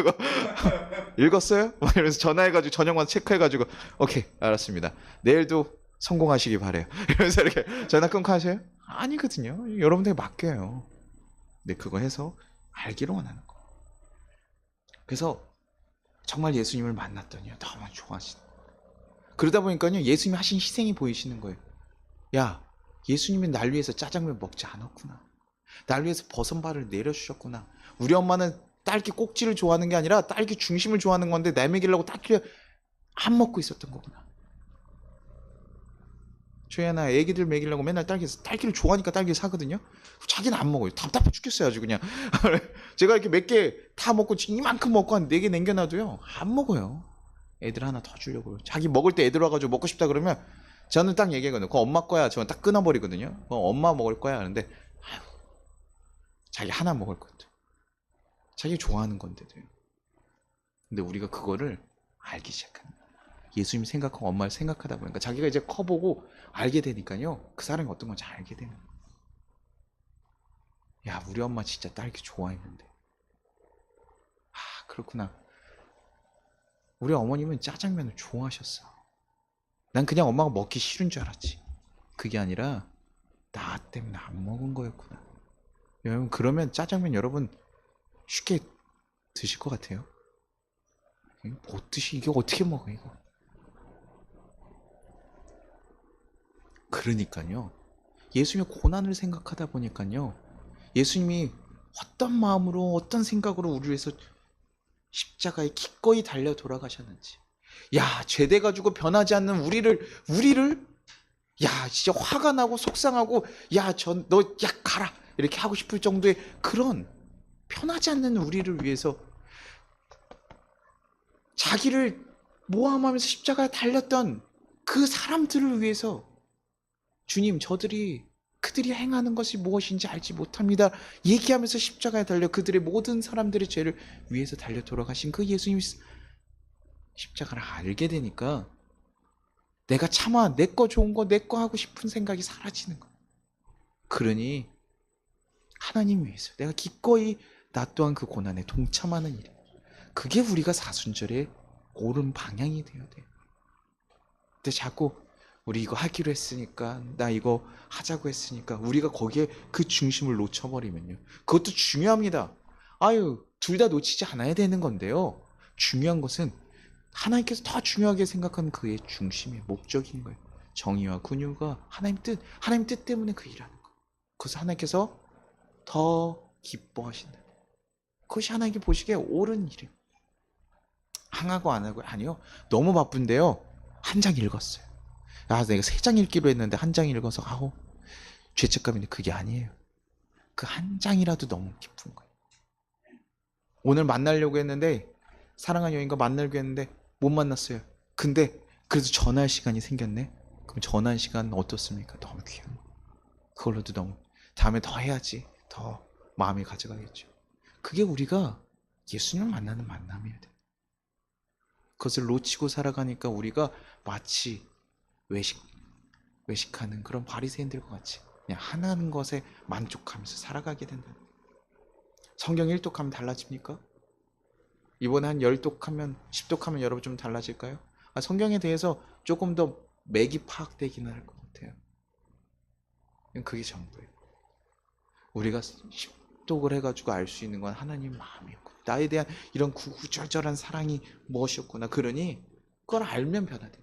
A: 읽었어요? 이러면서 전화해가지고 저녁만 체크해가지고 오케이 알았습니다, 내일도 성공하시기 바래요. 이러면서 이렇게 전화 끊고 하세요? 아니거든요. 여러분들에게 맡겨요. 근데 그거 해서 알기로만 하는 거. 그래서 정말 예수님을 만났더니 너무 좋아하시는. 그러다 보니까요, 예수님이 하신 희생이 보이시는 거예요. 야, 예수님이 날 위해서 짜장면 먹지 않았구나. 날 위해서 버선발을 내려주셨구나. 우리 엄마는 딸기 꼭지를 좋아하는 게 아니라 딸기 중심을 좋아하는 건데 내 먹이려고 딸기를 안 먹고 있었던 거구나. 조연아, 애기들 먹이려고 맨날 딸기를 좋아하니까 딸기를 사거든요. 자기는 안 먹어요. 답답해 죽겠어요 아주 그냥. 제가 이렇게 몇 개 다 먹고 이만큼 먹고 한 4개 남겨놔도요 안 먹어요. 애들 하나 더 주려고요. 자기 먹을 때 애들 와가지고 먹고 싶다 그러면 저는 딱 얘기하거든요. 그거 엄마 거야. 저는 딱 끊어버리거든요. 그거 엄마 먹을 거야 하는데 아유, 자기 하나 먹을 건데, 자기 좋아하는 건데도요. 근데 우리가 그거를 알기 시작합니다. 예수님 생각하고 엄마를 생각하다 보니까 자기가 이제 커보고 알게 되니까요, 그 사람이 어떤 건지 알게 되는 거예요. 야, 우리 엄마 진짜 딸기 좋아했는데. 그렇구나. 우리 어머님은 짜장면을 좋아하셨어. 난 그냥 엄마가 먹기 싫은 줄 알았지. 그게 아니라 나 때문에 안 먹은 거였구나. 여러분, 그러면 짜장면 여러분 쉽게 드실 것 같아요? 못 드시, 이게 어떻게 먹어 이거. 그러니까요, 예수님의 고난을 생각하다 보니까요, 예수님이 어떤 마음으로 어떤 생각으로 우리를 위해서 십자가에 기꺼이 달려 돌아가셨는지. 야, 죄돼 가지고 변하지 않는 우리를 야, 진짜 화가 나고 속상하고 야, 너 야 가라 이렇게 하고 싶을 정도의 그런 편하지 않는 우리를 위해서 자기를 모함하면서 십자가에 달렸던 그 사람들을 위해서 주님, 그들이 행하는 것이 무엇인지 알지 못합니다 얘기하면서 십자가에 달려 그들의 모든 사람들의 죄를 위해서 달려 돌아가신 그 예수님 십자가를 알게 되니까 내가 차마 내 거 좋은 거 내 거 하고 싶은 생각이 사라지는 거야. 그러니 하나님 위해서 내가 기꺼이 나 또한 그 고난에 동참하는 일, 그게 우리가 사순절의 옳은 방향이 되어야 돼요. 근데 자꾸 우리 이거 하기로 했으니까, 나 이거 하자고 했으니까 우리가 거기에 그 중심을 놓쳐버리면요, 그것도 중요합니다. 아유, 둘 다 놓치지 않아야 되는 건데요. 중요한 것은 하나님께서 더 중요하게 생각하는 그의 중심의 목적인 거예요. 정의와 긍휼과 하나님 뜻 때문에 그 일하는 거. 그래서 하나님께서 더 기뻐하신다. 그것이 하나님께 보시기에 옳은 일이에요. 하고 안 하고 아니요. 너무 바쁜데요. 한 장 읽었어요. 아, 내가 세 장 읽기로 했는데 한 장 읽어서 아우 죄책감인데 그게 아니에요. 그 한 장이라도 너무 기쁜 거예요. 오늘 만나려고 했는데 사랑하는 여인과 만나려고 했는데 못 만났어요. 근데 그래도 전화할 시간이 생겼네. 그럼 전화할 시간 어떻습니까? 너무 귀한 거. 그걸로도 너무 다음에 더 해야지. 더 마음이 가져가겠죠. 그게 우리가 예수님을 만나는 만남이어야 돼. 그것을 놓치고 살아가니까 우리가 마치 외식하는 그런 바리새인들과 같이 그냥 하나는 것에 만족하면서 살아가게 된다. 성경 1독하면 달라집니까? 이번에 한 10독하면 10독하면 여러분 좀 달라질까요? 성경에 대해서 조금 더 맥이 파악되기는 할 것 같아요. 그게 전부예요. 우리가 10독을 해가지고 알 수 있는 건 하나님 마음이었고 나에 대한 이런 구구절절한 사랑이 무엇이었구나. 그러니 그걸 알면 변화돼.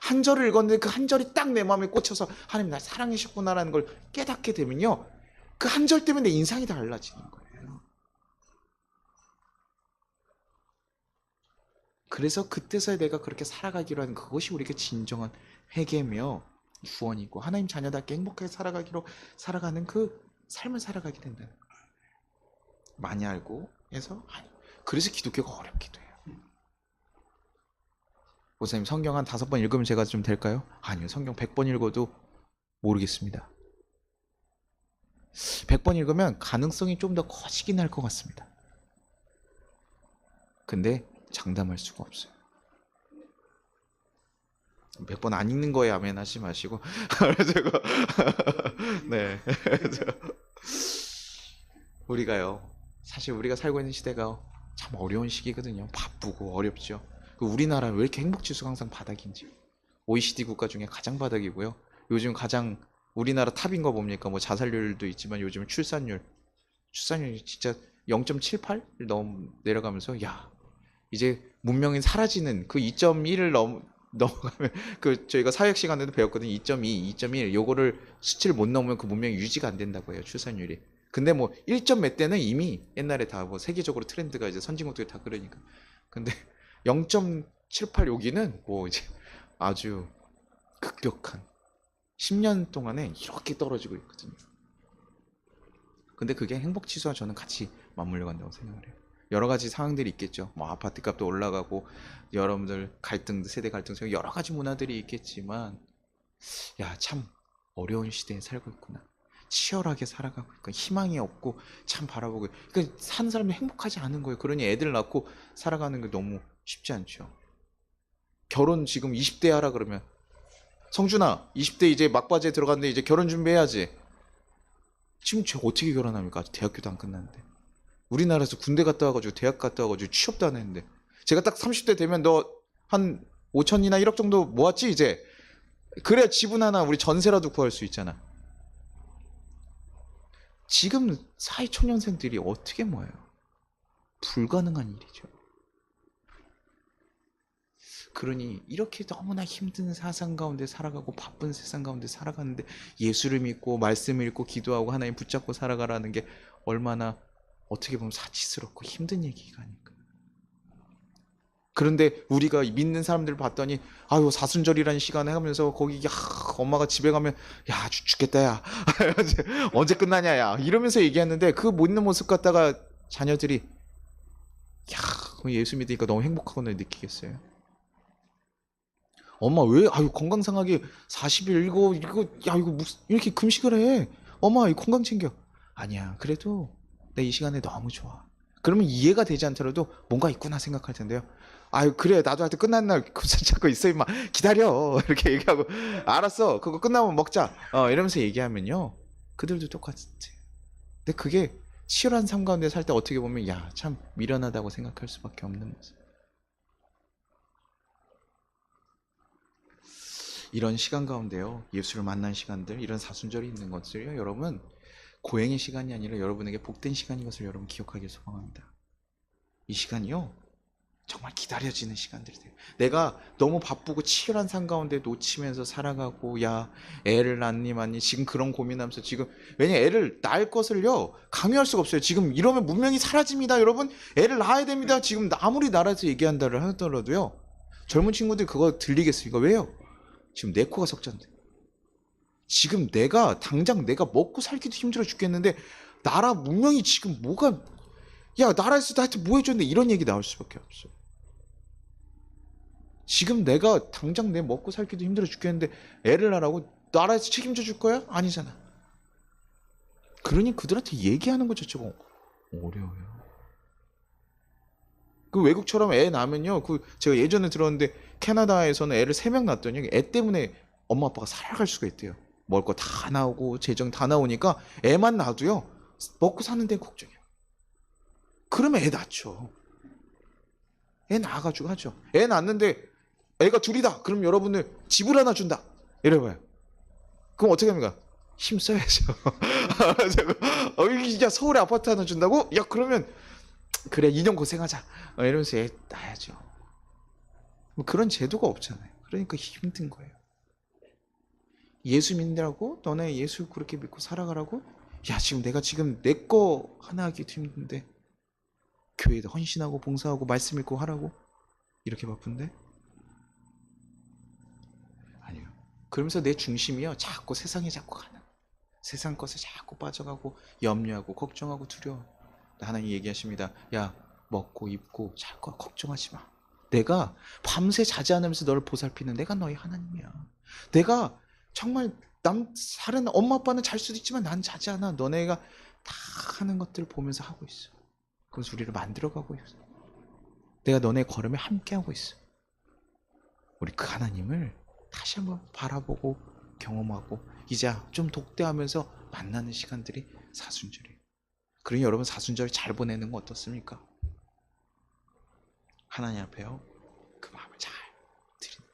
A: 한 절을 읽었는데 그 한 절이 딱 내 마음에 꽂혀서 하나님 날 사랑하셨구나라는 걸 깨닫게 되면요. 그 한 절 때문에 내 인상이 달라지는 거예요. 그래서 그때서야 내가 그렇게 살아가기로 하는 그것이 우리에게 진정한 회개며 구원이고 하나님 자녀답게 행복하게 살아가는 그 삶을 살아가게 된다는 거예요. 많이 알고 해서 그래서 기독교가 어렵기도 해요. 목사님 성경 한 5번 읽으면 제가 좀 될까요? 아니요. 성경 100번 읽어도 모르겠습니다. 100번 읽으면 가능성이 좀 더 커지긴 할 것 같습니다. 근데 장담할 수가 없어요. 100번 안 읽는 거에 아멘 하지 마시고 네. 우리가요. 사실 우리가 살고 있는 시대가 참 어려운 시기거든요. 바쁘고 어렵죠. 우리나라는 왜 이렇게 행복 지수가 항상 바닥인지. OECD 국가 중에 가장 바닥이고요. 요즘 가장 우리나라 탑인 거 뭡니까? 뭐 자살률도 있지만 요즘 출산율이 진짜 0.78을 내려가면서 야 이제 문명이 사라지는 그 2.1을 넘어가면 그 저희가 사회학 시간에도 배웠거든요. 2.2, 2.1 요거를 수치를 못 넘으면 그 문명이 유지가 안 된다고 해요. 출산율이. 근데 뭐 1점 몇 대는 이미 옛날에 다 뭐 세계적으로 트렌드가 이제 선진국들이 다 그러니까. 근데 0.78 여기는 뭐 이제 아주 급격한 10년 동안에 이렇게 떨어지고 있거든요. 근데 그게 행복 지수와 저는 같이 맞물려 간다고 생각을 해요. 여러 가지 상황들이 있겠죠. 뭐 아파트 값도 올라가고 여러분들 갈등, 세대 갈등, 여러 가지 문화들이 있겠지만 야, 참 어려운 시대에 살고 있구나. 치열하게 살아가고 있고 희망이 없고 참 바라보고 그러니까 사는 사람이 행복하지 않은 거예요. 그러니 애들 낳고 살아가는 게 너무 쉽지 않죠. 결혼 지금 20대 하라 그러면 성준아 20대 이제 막바지에 들어갔는데 이제 결혼 준비해야지. 지금 제가 어떻게 결혼합니까? 아직 대학교도 안 끝났는데. 우리나라에서 군대 갔다 와가지고 대학 갔다 와가지고 취업도 안 했는데 제가 딱 30대 되면 너 한 5천이나 1억 정도 모았지 이제. 그래야 지분 하나 우리 전세라도 구할 수 있잖아. 지금 사회초년생들이 어떻게 모아요? 불가능한 일이죠. 그러니 이렇게 너무나 힘든 세상 가운데 살아가고 바쁜 세상 가운데 살아가는데 예수를 믿고 말씀을 읽고 기도하고 하나님 붙잡고 살아가라는 게 얼마나 어떻게 보면 사치스럽고 힘든 얘기가 아닐까. 그런데 우리가 믿는 사람들을 봤더니 아유 사순절이라는 시간에 하면서 거기 엄마가 집에 가면 야 죽겠다 야 언제 끝나냐 야 이러면서 얘기했는데 그 믿는 모습 갖다가 자녀들이 야 예수 믿으니까 너무 행복하구나 느끼겠어요. 엄마 왜 아유 건강 상하게 40일 이거 야 이거 무슨 이렇게 금식을 해. 엄마 이 건강 챙겨. 아니야 그래도 내 이 시간에 너무 좋아. 그러면 이해가 되지 않더라도 뭔가 있구나 생각할 텐데요. 아유 그래 나도 하여튼 끝난 날 잡고 있어 임마 기다려 이렇게 얘기하고 알았어 그거 끝나면 먹자 이러면서 얘기하면요 그들도 똑같아. 근데 그게 치열한 삶 가운데 살 때 어떻게 보면 야 참 미련하다고 생각할 수밖에 없는 모습. 이런 시간 가운데요 예수를 만난 시간들 이런 사순절이 있는 것들요 여러분 고행의 시간이 아니라 여러분에게 복된 시간인 것을 여러분 기억하길 소망합니다. 이 시간이요. 정말 기다려지는 시간들이 돼요. 내가 너무 바쁘고 치열한 삶 가운데 놓치면서 살아가고, 야, 애를 낳니 많니? 지금 그런 고민하면서 지금, 왜냐, 애를 낳을 것을요, 강요할 수가 없어요. 지금 이러면 문명이 사라집니다. 여러분, 애를 낳아야 됩니다. 지금 아무리 나라에서 얘기한다를 하더라도요, 젊은 친구들이 그거 들리겠습니까? 왜요? 지금 내 코가 석잔데. 지금 당장 내가 먹고 살기도 힘들어 죽겠는데, 나라 문명이 지금 뭐가, 야, 나라에서 나한테 뭐 해줬는데 이런 얘기 나올 수밖에 없어. 지금 내가 당장 내 먹고 살기도 힘들어 죽겠는데 애를 낳으라고 나라에서 책임져 줄 거야? 아니잖아. 그러니 그들한테 얘기하는 것 자체가 어려워요. 그 외국처럼 애 낳으면요, 제가 예전에 들었는데 캐나다에서는 애를 3명 낳았더니 애 때문에 엄마 아빠가 살아갈 수가 있대요. 먹을 거 다 나오고 재정 다 나오니까 애만 낳아도요, 먹고 사는 데 걱정이야. 그러면 애 낳죠. 애 낳아가지고 하죠. 애 낳았는데 애가 둘이다. 그럼 여러분들 집을 하나 준다. 이래봐요. 그럼 어떻게 합니까? 힘써야죠. 이게 진짜 서울에 아파트 하나 준다고? 야, 그러면 그래, 2년 고생하자. 이러면서 애 낳아야죠. 뭐 그런 제도가 없잖아요. 그러니까 힘든 거예요. 예수 믿느라고? 너네 예수 그렇게 믿고 살아가라고? 야, 지금 내 거 하나 하기도 힘든데 교회에도 헌신하고 봉사하고 말씀 읽고 하라고? 이렇게 바쁜데? 아니요. 그러면서 내 중심이요, 자꾸 세상에 자꾸 가는, 세상 것에 자꾸 빠져가고 염려하고 걱정하고 두려워. 하나님 얘기하십니다. 야, 먹고 입고 잘 거 걱정하지 마. 내가 밤새 자지 않으면서 너를 보살피는 내가 너희 하나님이야. 내가 정말 다른 엄마 아빠는 잘 수도 있지만 난 자지 않아. 너네가 다 하는 것들을 보면서 하고 있어. 그래서 우리를 만들어가고 있어. 내가 너네 걸음에 함께하고 있어. 우리 그 하나님을 다시 한번 바라보고 경험하고 이제 좀 독대하면서 만나는 시간들이 사순절이에요. 그러니 여러분, 사순절 잘 보내는 거 어떻습니까? 하나님 앞에요, 그 마음을 잘 드리는.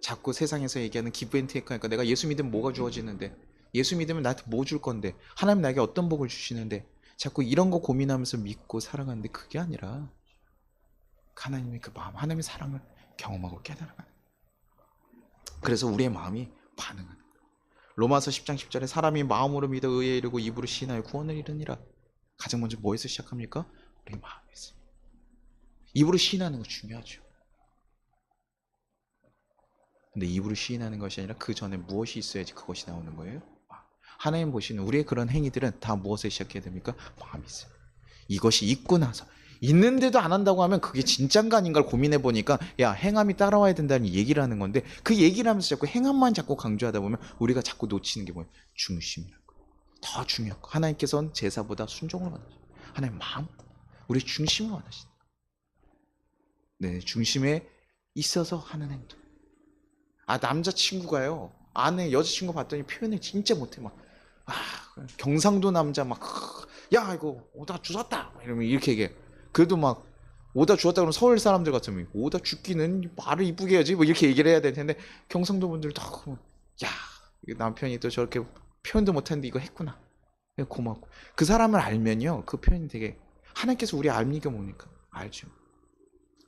A: 자꾸 세상에서 얘기하는 기브 앤 테이크 하니까 내가 예수 믿으면 뭐가 주어지는데, 예수 믿으면 나한테 뭐 줄 건데, 하나님 나에게 어떤 복을 주시는데, 자꾸 이런 거 고민하면서 믿고 살아가는데 그게 아니라 하나님의 그 마음, 하나님의 사랑을 경험하고 깨달아가는. 그래서 우리의 마음이 반응하는 거예요. 로마서 10장 10절에 사람이 마음으로 믿어 의에 이르고 입으로 시인하여 구원을 이루니라. 가장 먼저 뭐에서 시작합니까? 우리 마음에서. 입으로 시인하는 거 중요하죠. 근데 입으로 시인하는 것이 아니라 그 전에 무엇이 있어야지 그것이 나오는 거예요? 하나님 보시는 우리의 그런 행위들은 다 무엇에 시작해야 됩니까? 마음이 있어요. 이것이 있고 나서, 있는데도 안 한다고 하면 그게 진짠가 아닌가를 고민해 보니까, 야, 행함이 따라와야 된다는 얘기를 하는 건데, 그 얘기를 하면서 자꾸 행함만 자꾸 강조하다 보면 우리가 자꾸 놓치는 게 뭐예요? 중심이라고. 더 중요한 거. 하나님께서는 제사보다 순종을 원하시죠. 하나님 마음, 우리 중심을 원하시는. 네, 중심에 있어서 하는 행동. 남자친구가요, 아내 여자친구 봤더니 표현을 진짜 못해. 경상도 남자 야, 이거 오다 주웠다 이러면 이렇게 얘기해. 그래도 오다 주웠다 그러면 서울 사람들 같으면 오다 죽기는 말을 이쁘게 해야지 이렇게 얘기를 해야 될 텐데, 경상도 분들 다 야, 남편이 또 저렇게 표현도 못하는데 이거 했구나. 고맙고. 그 사람을 알면요, 그 표현이 되게, 하나님께서 우리 알미가 뭡니까? 알죠.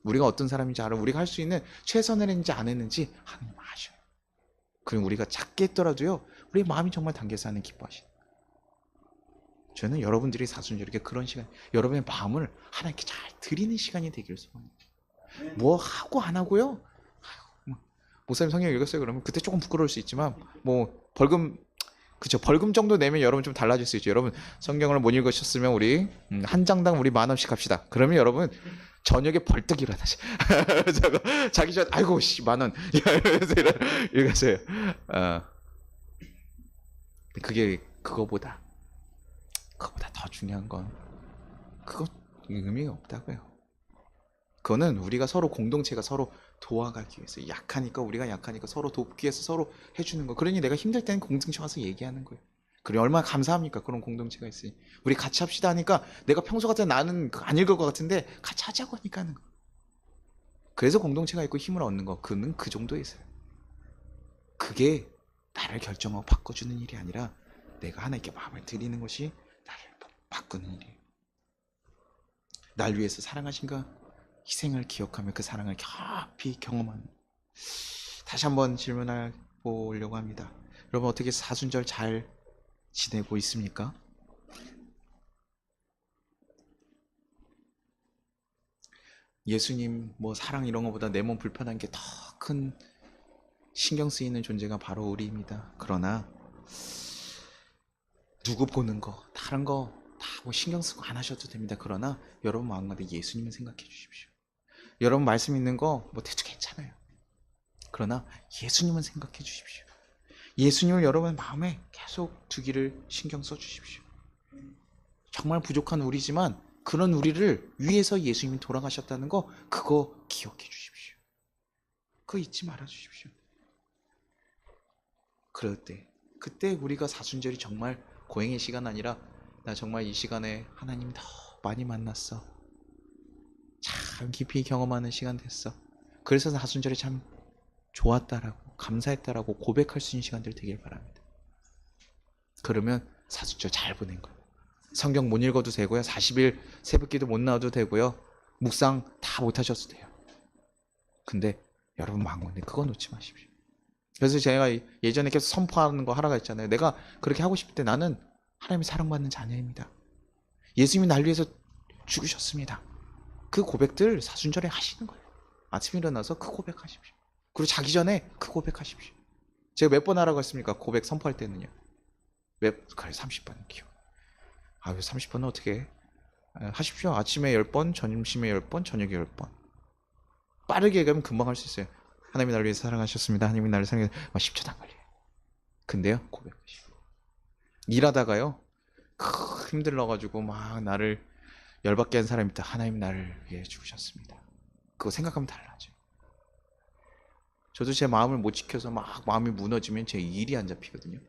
A: 우리가 어떤 사람인지 알아. 우리가 할 수 있는 최선을 했는지 안 했는지 하나님 아셔요. 그리고 우리가 작게 했더라도요, 우리 마음이 정말 담겨서 하는 기뻐하시는. 저는 여러분들이 사순절 이렇게 그런 시간, 여러분의 마음을 하나님께 잘 드리는 시간이 되기를 소원합니다. 뭐 하고 안 하고요. 목사님 성경 읽었어요 그러면 그때 조금 부끄러울 수 있지만, 벌금, 그쵸, 벌금 정도 내면 여러분 좀 달라질 수 있죠. 여러분 성경을 못 읽으셨으면 우리 한 장당 우리 10,000원씩 합시다. 그러면 여러분 저녁에 벌떡 일어나시. 자기 전 아이고 씨 10,000원 이러면서 읽으세요. 그게 그거보다 더 중요한 건 그거 의미가 없다고요. 그거는 우리가 서로, 공동체가 서로 도와가기 위해서, 약하니까 우리가 약하니까 서로 돕기 위해서 서로 해주는 거. 그러니 내가 힘들 때는 공동체 와서 얘기하는 거예요. 그래, 얼마나 감사합니까? 그런 공동체가 있으니. 우리 같이 합시다 하니까, 내가 평소 같은 나는 안 읽을 것 같은데 같이 하자고 하니까 하는 거. 그래서 공동체가 있고 힘을 얻는 거. 그는 그 정도에 있어요. 그게 나를 결정하고 바꿔주는 일이 아니라 내가 하나님께 마음을 드리는 것이 나를 바꾸는 일이에요. 날 위해서 사랑하신 그 희생을 기억하며 그 사랑을 깊이 경험하는, 다시 한번 질문해 보려고 합니다. 여러분 어떻게 사순절 잘 지내고 있습니까? 예수님 뭐 사랑 이런 거보다 내 몸 불편한 게 더 큰 신경 쓰이는 존재가 바로 우리입니다. 그러나 누구 보는 거 다른 거 다 뭐 신경 쓰고 안 하셔도 됩니다. 그러나 여러분 마음 가운데 예수님을 생각해 주십시오. 여러분 말씀 있는 거 뭐 대충 괜찮아요. 그러나 예수님은 생각해 주십시오. 예수님을 여러분 마음에 계속 두기를 신경 써 주십시오. 정말 부족한 우리지만 그런 우리를 위해서 예수님이 돌아가셨다는 거, 그거 기억해 주십시오. 그거 잊지 말아 주십시오. 그럴 때, 그때 우리가 사순절이 정말 고행의 시간 아니라 나 정말 이 시간에 하나님 더 많이 만났어, 참 깊이 경험하는 시간 됐어, 그래서 사순절이 참 좋았다라고 감사했다라고 고백할 수 있는 시간들 되길 바랍니다. 그러면 사순절 잘 보낸 거예요. 성경 못 읽어도 되고요, 40일 새벽기도 못 나와도 되고요, 묵상 다 못 하셔도 돼요. 근데 여러분 마음건데 그거 놓지 마십시오. 그래서 제가 예전에 계속 선포하는 거 하나가 있잖아요. 내가 그렇게 하고 싶을 때 나는 하나님의 사랑받는 자녀입니다. 예수님이 날 위해서 죽으셨습니다. 그 고백들 사순절에 하시는 거예요. 아침에 일어나서 그 고백하십시오. 그리고 자기 전에 그 고백하십시오. 제가 몇 번 하라고 했습니까? 고백 선포할 때는요. 그래 30번 기억. 왜 30번은 어떻게 해? 하십시오. 아침에 10번, 점심에 10번, 저녁에 10번. 빠르게 가면 금방 할 수 있어요. 하나님이 나를 위해서 사랑하셨습니다. 하나님이 나를 사랑해. 10초도 안 걸려요. 근데요, 고백하시고. 일하다가요, 힘들어가지고 막 나를 열받게 한 사람이 있다. 하나님 나를 위해 죽으셨습니다. 그거 생각하면 달라져요. 저도 제 마음을 못 지켜서 막 마음이 무너지면 제 일이 안 잡히거든요.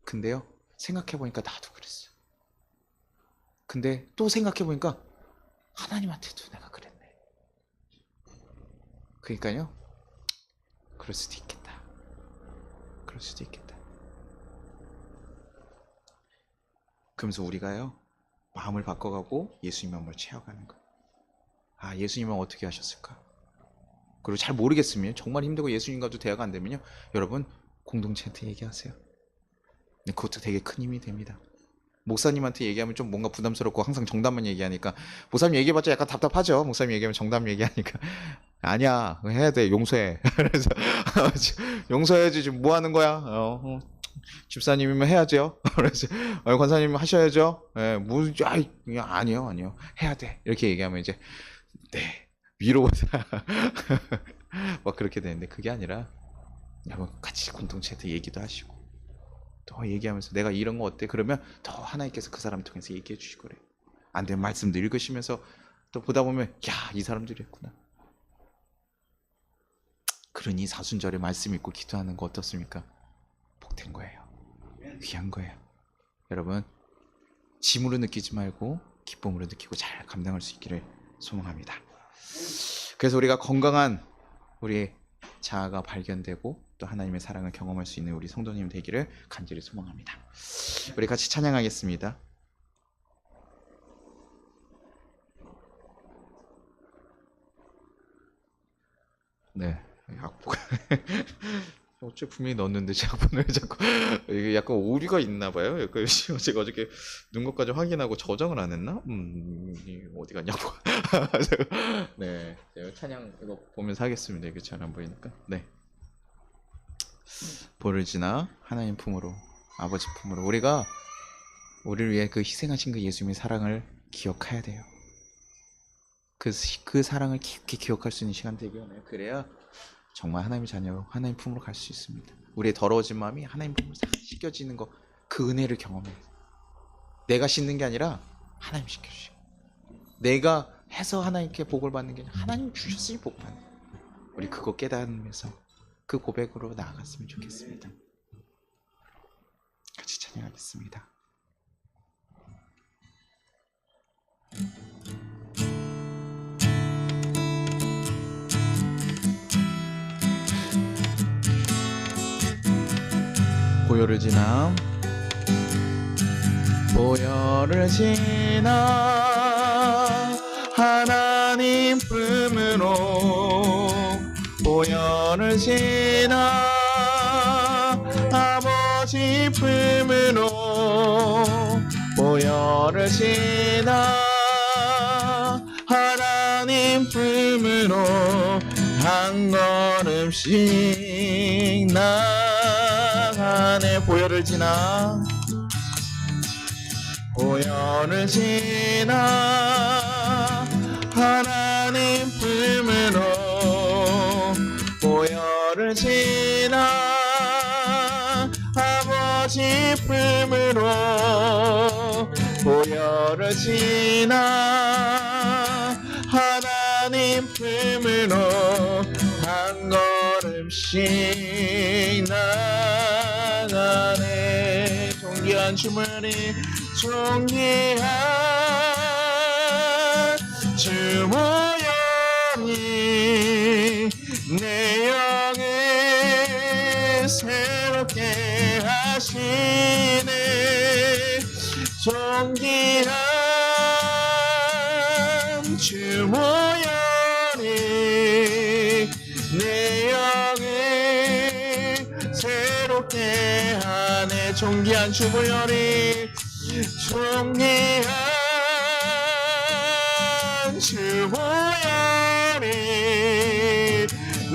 A: 근데요, 생각해보니까 나도 그랬어요. 근데 또 생각해보니까 하나님한테도 내가 그랬네. 그러니까요, 그럴 수도 있겠다. 그럴 수도 있겠다. 그러면서 우리가요, 마음을 바꿔가고 예수님 마음을 채워가는 거예요. 예수님은 어떻게 하셨을까? 그리고 잘 모르겠으면, 정말 힘들고 예수님과도 대화가 안 되면요, 여러분 공동체한테 얘기하세요. 그것도 되게 큰 힘이 됩니다. 목사님한테 얘기하면 좀 뭔가 부담스럽고 항상 정답만 얘기하니까, 목사님 얘기해봤자 약간 답답하죠. 목사님 얘기하면 정답 얘기하니까. 아니야, 해야 돼, 용서해. 그래서 용서해야지. 지금 뭐 하는 거야? 집사님이면 해야죠. 그래서 권사님 하셔야죠. 무슨 아니요 해야 돼, 이렇게 얘기하면 이제 네, 위로보다 막 그렇게 되는데, 그게 아니라 여러분 같이 공동체한테 얘기도 하시고 더 얘기하면서 내가 이런 거 어때? 그러면 더 하나님께서 그 사람 통해서 얘기해 주시고 그래요. 안 되면 말씀도 읽으시면서 또 보다 보면 이 사람들이 했구나. 그러니 사순절에 말씀 읽고 기도하는 거 어떻습니까? 복된 거예요. 귀한 거예요. 여러분 짐으로 느끼지 말고 기쁨으로 느끼고 잘 감당할 수 있기를 소망합니다. 그래서 우리가 건강한 우리 자아가 발견되고 또 하나님의 사랑을 경험할 수 있는 우리 성도님 되기를 간절히 소망합니다. 우리 같이 찬양하겠습니다. 네, 악보 어째 분명히 넣었는데 제 악보는 왜 자꾸 이게 약간 오류가 있나 봐요. 약간 제가 어저께 눈 것까지 확인하고 저장을 안 했나? 어디 갔냐고. 네, 제가 찬양 이거 보면서 하겠습니다. 이게 잘 안 보이니까. 네, 보를 지나 하나님 품으로, 아버지 품으로, 우리가 우리를 위해 그 희생하신 그 예수님의 사랑을 기억해야 돼요. 그 사랑을 깊게 기억할 수 있는 시간 되게 하네요. 그래야 정말 하나님의 자녀로 하나님 품으로 갈 수 있습니다. 우리의 더러워진 마음이 하나님 품으로 싹 씻겨지는 거, 그 은혜를 경험해요. 내가 씻는 게 아니라 하나님 씻겨주시고, 내가 해서 하나님께 복을 받는 게 아니라 하나님 주셨으니 복 받는, 우리 그거 깨달으면서 그 고백으로 나아갔으면 좋겠습니다. 같이 찬양하겠습니다. 보혈을 지나 보혈을 지나 하나님 품으로 보혈을 지나 아버지 품으로 보혈을 지나 하나님 품으로 한 걸음씩 나가네. 보혈을 지나 보혈을 지나 하나님 품으로 보혈을 지나 아버지 품으로 보혈을 지나 하나님 품으로 한 걸음씩 나가네. 존귀한 주문이 존귀한 주모여니 내 영을 새롭게 하시네. 존귀한 주모여니 내 영을 새롭게 하네. 존귀한 주모여니 존귀한 주모여니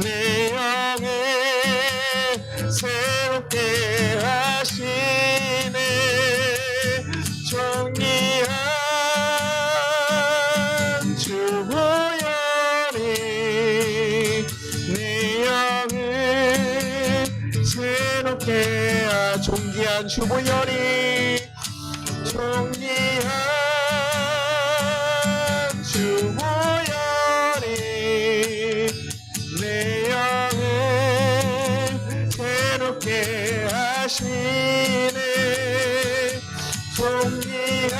A: 내 영을 새롭게 하시네. 존귀한 주모여니 내 영을 새롭게 존귀한 주모여니 존귀한 주모여니 내 영을 새롭게 하시네. 존귀한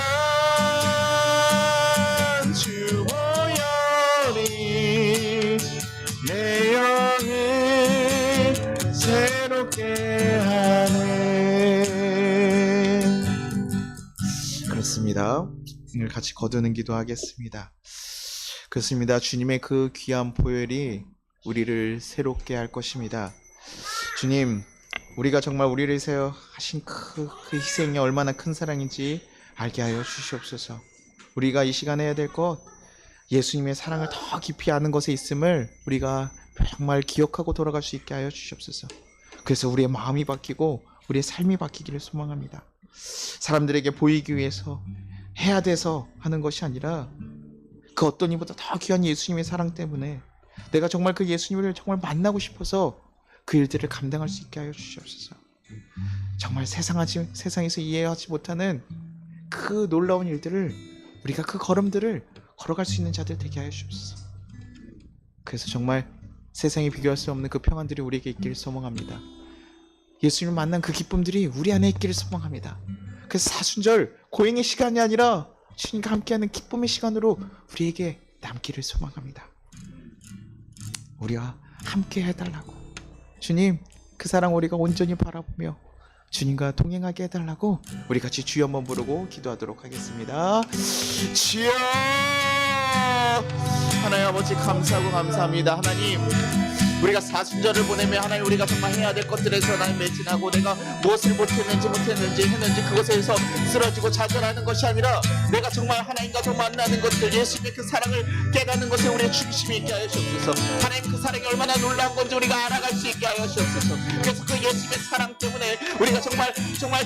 A: 주모여니 내 영을 새롭게 하네. 그렇습니다. 오늘 같이 거두는 기도하겠습니다. 그렇습니다. 주님의 그 귀한 보혈이 우리를 새롭게 할 것입니다. 주님, 우리가 정말 우리를 세워 하신 그 희생이 얼마나 큰 사랑인지 알게 하여 주시옵소서. 우리가 이 시간에 해야 될 것, 예수님의 사랑을 더 깊이 아는 것에 있음을 우리가 정말 기억하고 돌아갈 수 있게 하여 주시옵소서. 그래서 우리의 마음이 바뀌고 우리의 삶이 바뀌기를 소망합니다. 사람들에게 보이기 위해서 해야 돼서 하는 것이 아니라 그 어떤 이보다 더 귀한 예수님의 사랑 때문에 내가 정말 그 예수님을 정말 만나고 싶어서 그 일들을 감당할 수 있게 하여 주시옵소서. 정말 세상에서 이해하지 못하는 그 놀라운 일들을 우리가 그 걸음들을 걸어갈 수 있는 자들 되게 하여 주옵소서. 그래서 정말 세상에 비교할 수 없는 그 평안들이 우리에게 있기를 소망합니다. 예수님을 만난 그 기쁨들이 우리 안에 있기를 소망합니다. 그래서 사순절 고행의 시간이 아니라 주님과 함께하는 기쁨의 시간으로 우리에게 남기를 소망합니다. 우리와 함께 해달라고, 주님 그 사랑 우리가 온전히 바라보며 주님과 동행하게 해달라고 우리 같이 주여 한번 부르고 기도하도록 하겠습니다. 주여, 하나님 아버지 감사하고 감사합니다. 하나님, 우리가 사순절을 보내며 하나님 우리가 정말 해야 될 것들에서 하나님 매진하고 내가 무엇을 했는지 그것에서 쓰러지고 좌절하는 것이 아니라 내가 정말 하나님과 더 만나는 것들, 예수님의 그 사랑을 깨닫는 것에 우리의 중심이 있게 하여 주옵소서. 하나님 그 사랑이 얼마나 놀라운 건지 우리가 알아갈 수 있게 하여 주옵소서. 그래서 그 예수님의 사랑 때문에 우리가 정말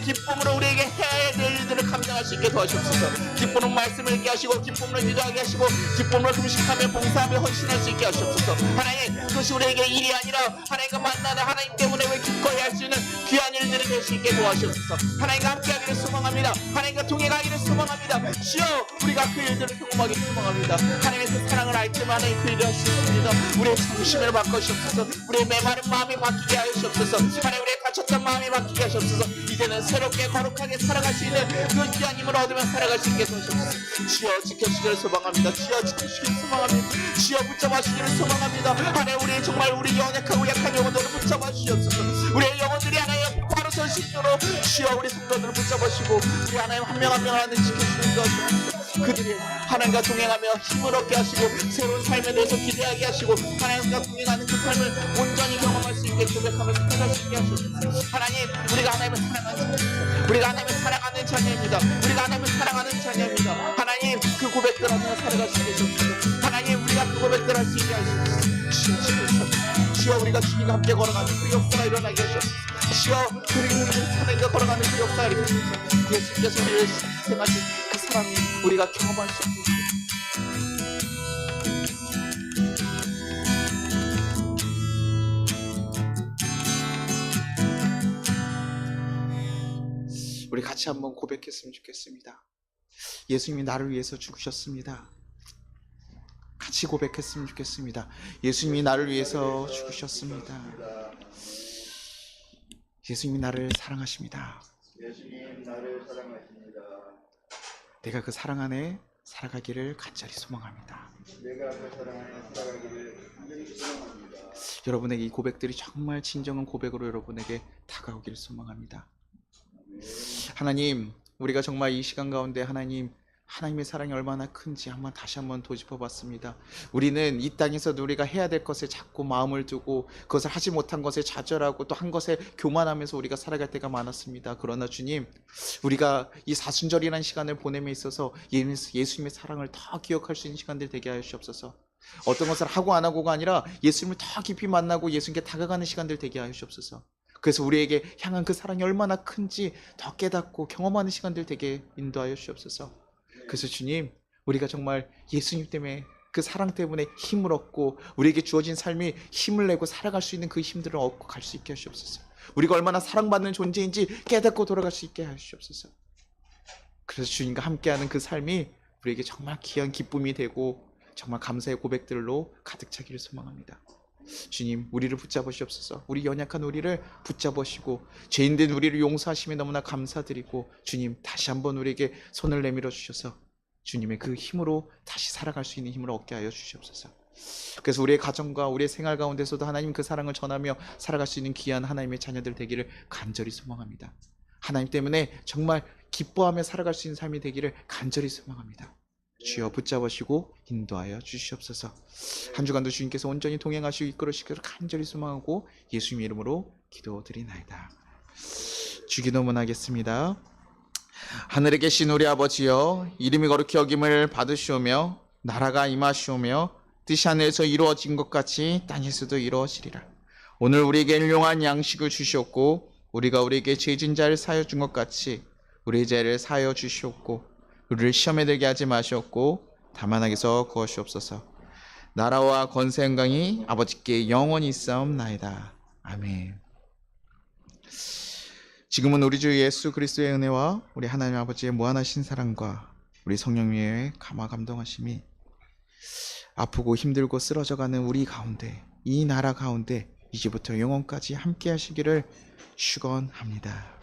A: 기쁨으로 우리에게 해야 될 일들을 감당할 수 있게 도와주옵소서. 기쁨으로 말씀을 읽게 하시고 기쁨으로 기도하게 하시고 기쁨으로 금식하며 봉사하며 헌신할 수 있게 하시옵소서. 하나님, 그것이 우리에게 일이 아니라 하나님과 만나는 하나님 때문에 왜 기꺼이 할 수 있는 귀한 일들을 될 수 있게 도와주옵소서. 하나님과 함께하기를 소망합니다. 하나님과 동행하기를 소망합니다. 주여, 우리가 그 일들을 경험하기를 소망합니다. 하나님의 그 사랑을 알 때만 하나님 그 일을 할 수 있습니다. 우리의 중심을 바꾸시옵소서. 우리의 메마른 마음이 바뀌게 하시옵소서. 하나님, 우리의 다쳤던 마음이 바뀌게 하시옵소서. 이제는 새롭게 거룩하게 살아갈 수 있는 그 귀한 힘을 얻으며 살아갈 수 있게 도와주옵소서. 주여, 지켜주기를 소망합니다. 주여, 지켜주기를 소망합니다. 주여, 붙잡아 주기를 소망합니다. 하나님, 우리 정말 우리 연약하고 약한 영혼들을 붙잡아 주시옵소서. 우리의 영혼들이 하나님 바로 설 수 있도록 주여 우리 성도들을 붙잡으시고 우리 하나님 한 명 한 명 하나님 지켜주시는 것 그들이 하나님과 동행하며 힘을 얻게 하시고 새로운 삶에 대해서 기대하게 하시고 하나님과 동행하는 그 삶을 온전히 경험할 수 있게 고백하면서 살아갈 수 있게 하소서. 하나님, 우리가 하나님을 사랑하는 자녀입니다. 우리가 하나님을 사랑하는 자녀입니다. 우리가 하나님을 사랑하는 자녀입니다. 하나님, 그 고백들 하며 살아갈 수 있게 해주옵소서. 하나님, 우리가 그 고백들 할 수 있게 하시옵소서. 주여, 주여, 우리가 주님과 함께 걸어가는 그 역사가 일어나게 하시옵소서. 주여, 우리가 하나님과 걸어가는 그 역사가 일어나게 하시옵소서. 예수님께서 우리를 희생하신 그 사랑이 우리가 경험할 수 있게 하시옵소서. 우리 같이 한번 고백했으면 좋겠습니다. 예수님이 나를 위해서 죽으셨습니다. 같이 고백했으면 좋겠습니다. 예수님이 나를 위해서 죽으셨습니다. 예수님이 나를 사랑하십니다.
B: 예수님 나를 사랑하십니다.
A: 내가 그 사랑 안에 살아가기를 간절히 소망합니다.
B: 내가 그 사랑 안에 살아가기를 간절히 소망합니다.
A: 여러분에게 이 고백들이 정말 진정한 고백으로 여러분에게 다가오기를 소망합니다. 하나님, 우리가 정말 이 시간 가운데 하나님의 사랑이 얼마나 큰지 다시 한번 되짚어봤습니다. 우리는 이 땅에서도 우리가 해야 될 것에 자꾸 마음을 두고 그것을 하지 못한 것에 좌절하고 또 한 것에 교만하면서 우리가 살아갈 때가 많았습니다. 그러나 주님, 우리가 이 사순절이라는 시간을 보냄에 있어서 예수님의 사랑을 더 기억할 수 있는 시간들 되게 하여 주옵소서. 어떤 것을 하고 안 하고가 아니라 예수님을 더 깊이 만나고 예수님께 다가가는 시간들 되게 하여 주옵소서. 그래서 우리에게 향한 그 사랑이 얼마나 큰지 더 깨닫고 경험하는 시간들 되게 인도하여 주옵소서. 그래서 주님, 우리가 정말 예수님 때문에 그 사랑 때문에 힘을 얻고 우리에게 주어진 삶이 힘을 내고 살아갈 수 있는 그 힘들을 얻고 갈 수 있게 하시옵소서. 우리가 얼마나 사랑받는 존재인지 깨닫고 돌아갈 수 있게 하시옵소서. 그래서 주님과 함께하는 그 삶이 우리에게 정말 귀한 기쁨이 되고 정말 감사의 고백들로 가득 차기를 소망합니다. 주님, 우리를 붙잡으시옵소서. 우리 연약한 우리를 붙잡으시고 죄인된 우리를 용서하심에 너무나 감사드리고 주님, 다시 한번 우리에게 손을 내밀어 주셔서 주님의 그 힘으로 다시 살아갈 수 있는 힘을 얻게 하여 주시옵소서. 그래서 우리의 가정과 우리의 생활 가운데서도 하나님 그 사랑을 전하며 살아갈 수 있는 귀한 하나님의 자녀들 되기를 간절히 소망합니다. 하나님 때문에 정말 기뻐하며 살아갈 수 있는 삶이 되기를 간절히 소망합니다. 주여 붙잡으시고 인도하여 주시옵소서. 한 주간도 주님께서 온전히 동행하시고 이끌으시기를 간절히 소망하고 예수님 이름으로 기도드리나이다. 주기도문하겠습니다. 하늘에 계신 우리 아버지여, 이름이 거룩히 여김을 받으시오며 나라가 임하시오며 뜻이 하늘에서 이루어진 것 같이 땅에서도 이루어지리라. 오늘 우리에게 일용할 양식을 주시옵고 우리가 우리에게 죄진 자를 사하여 준 것 같이 우리의 죄를 사하여 주시옵고 우리를 시험에 들게 하지 마시옵고 다만 악에서 구하시옵소서. 나라와 권세 영광이 아버지께 영원히 있사옵나이다. 아멘. 지금은 우리 주 예수 그리스도의 은혜와 우리 하나님 아버지의 무한하신 사랑과 우리 성령님의 감화 감동하심이 아프고 힘들고 쓰러져가는 우리 가운데, 이 나라 가운데 이제부터 영원까지 함께 하시기를 축원합니다.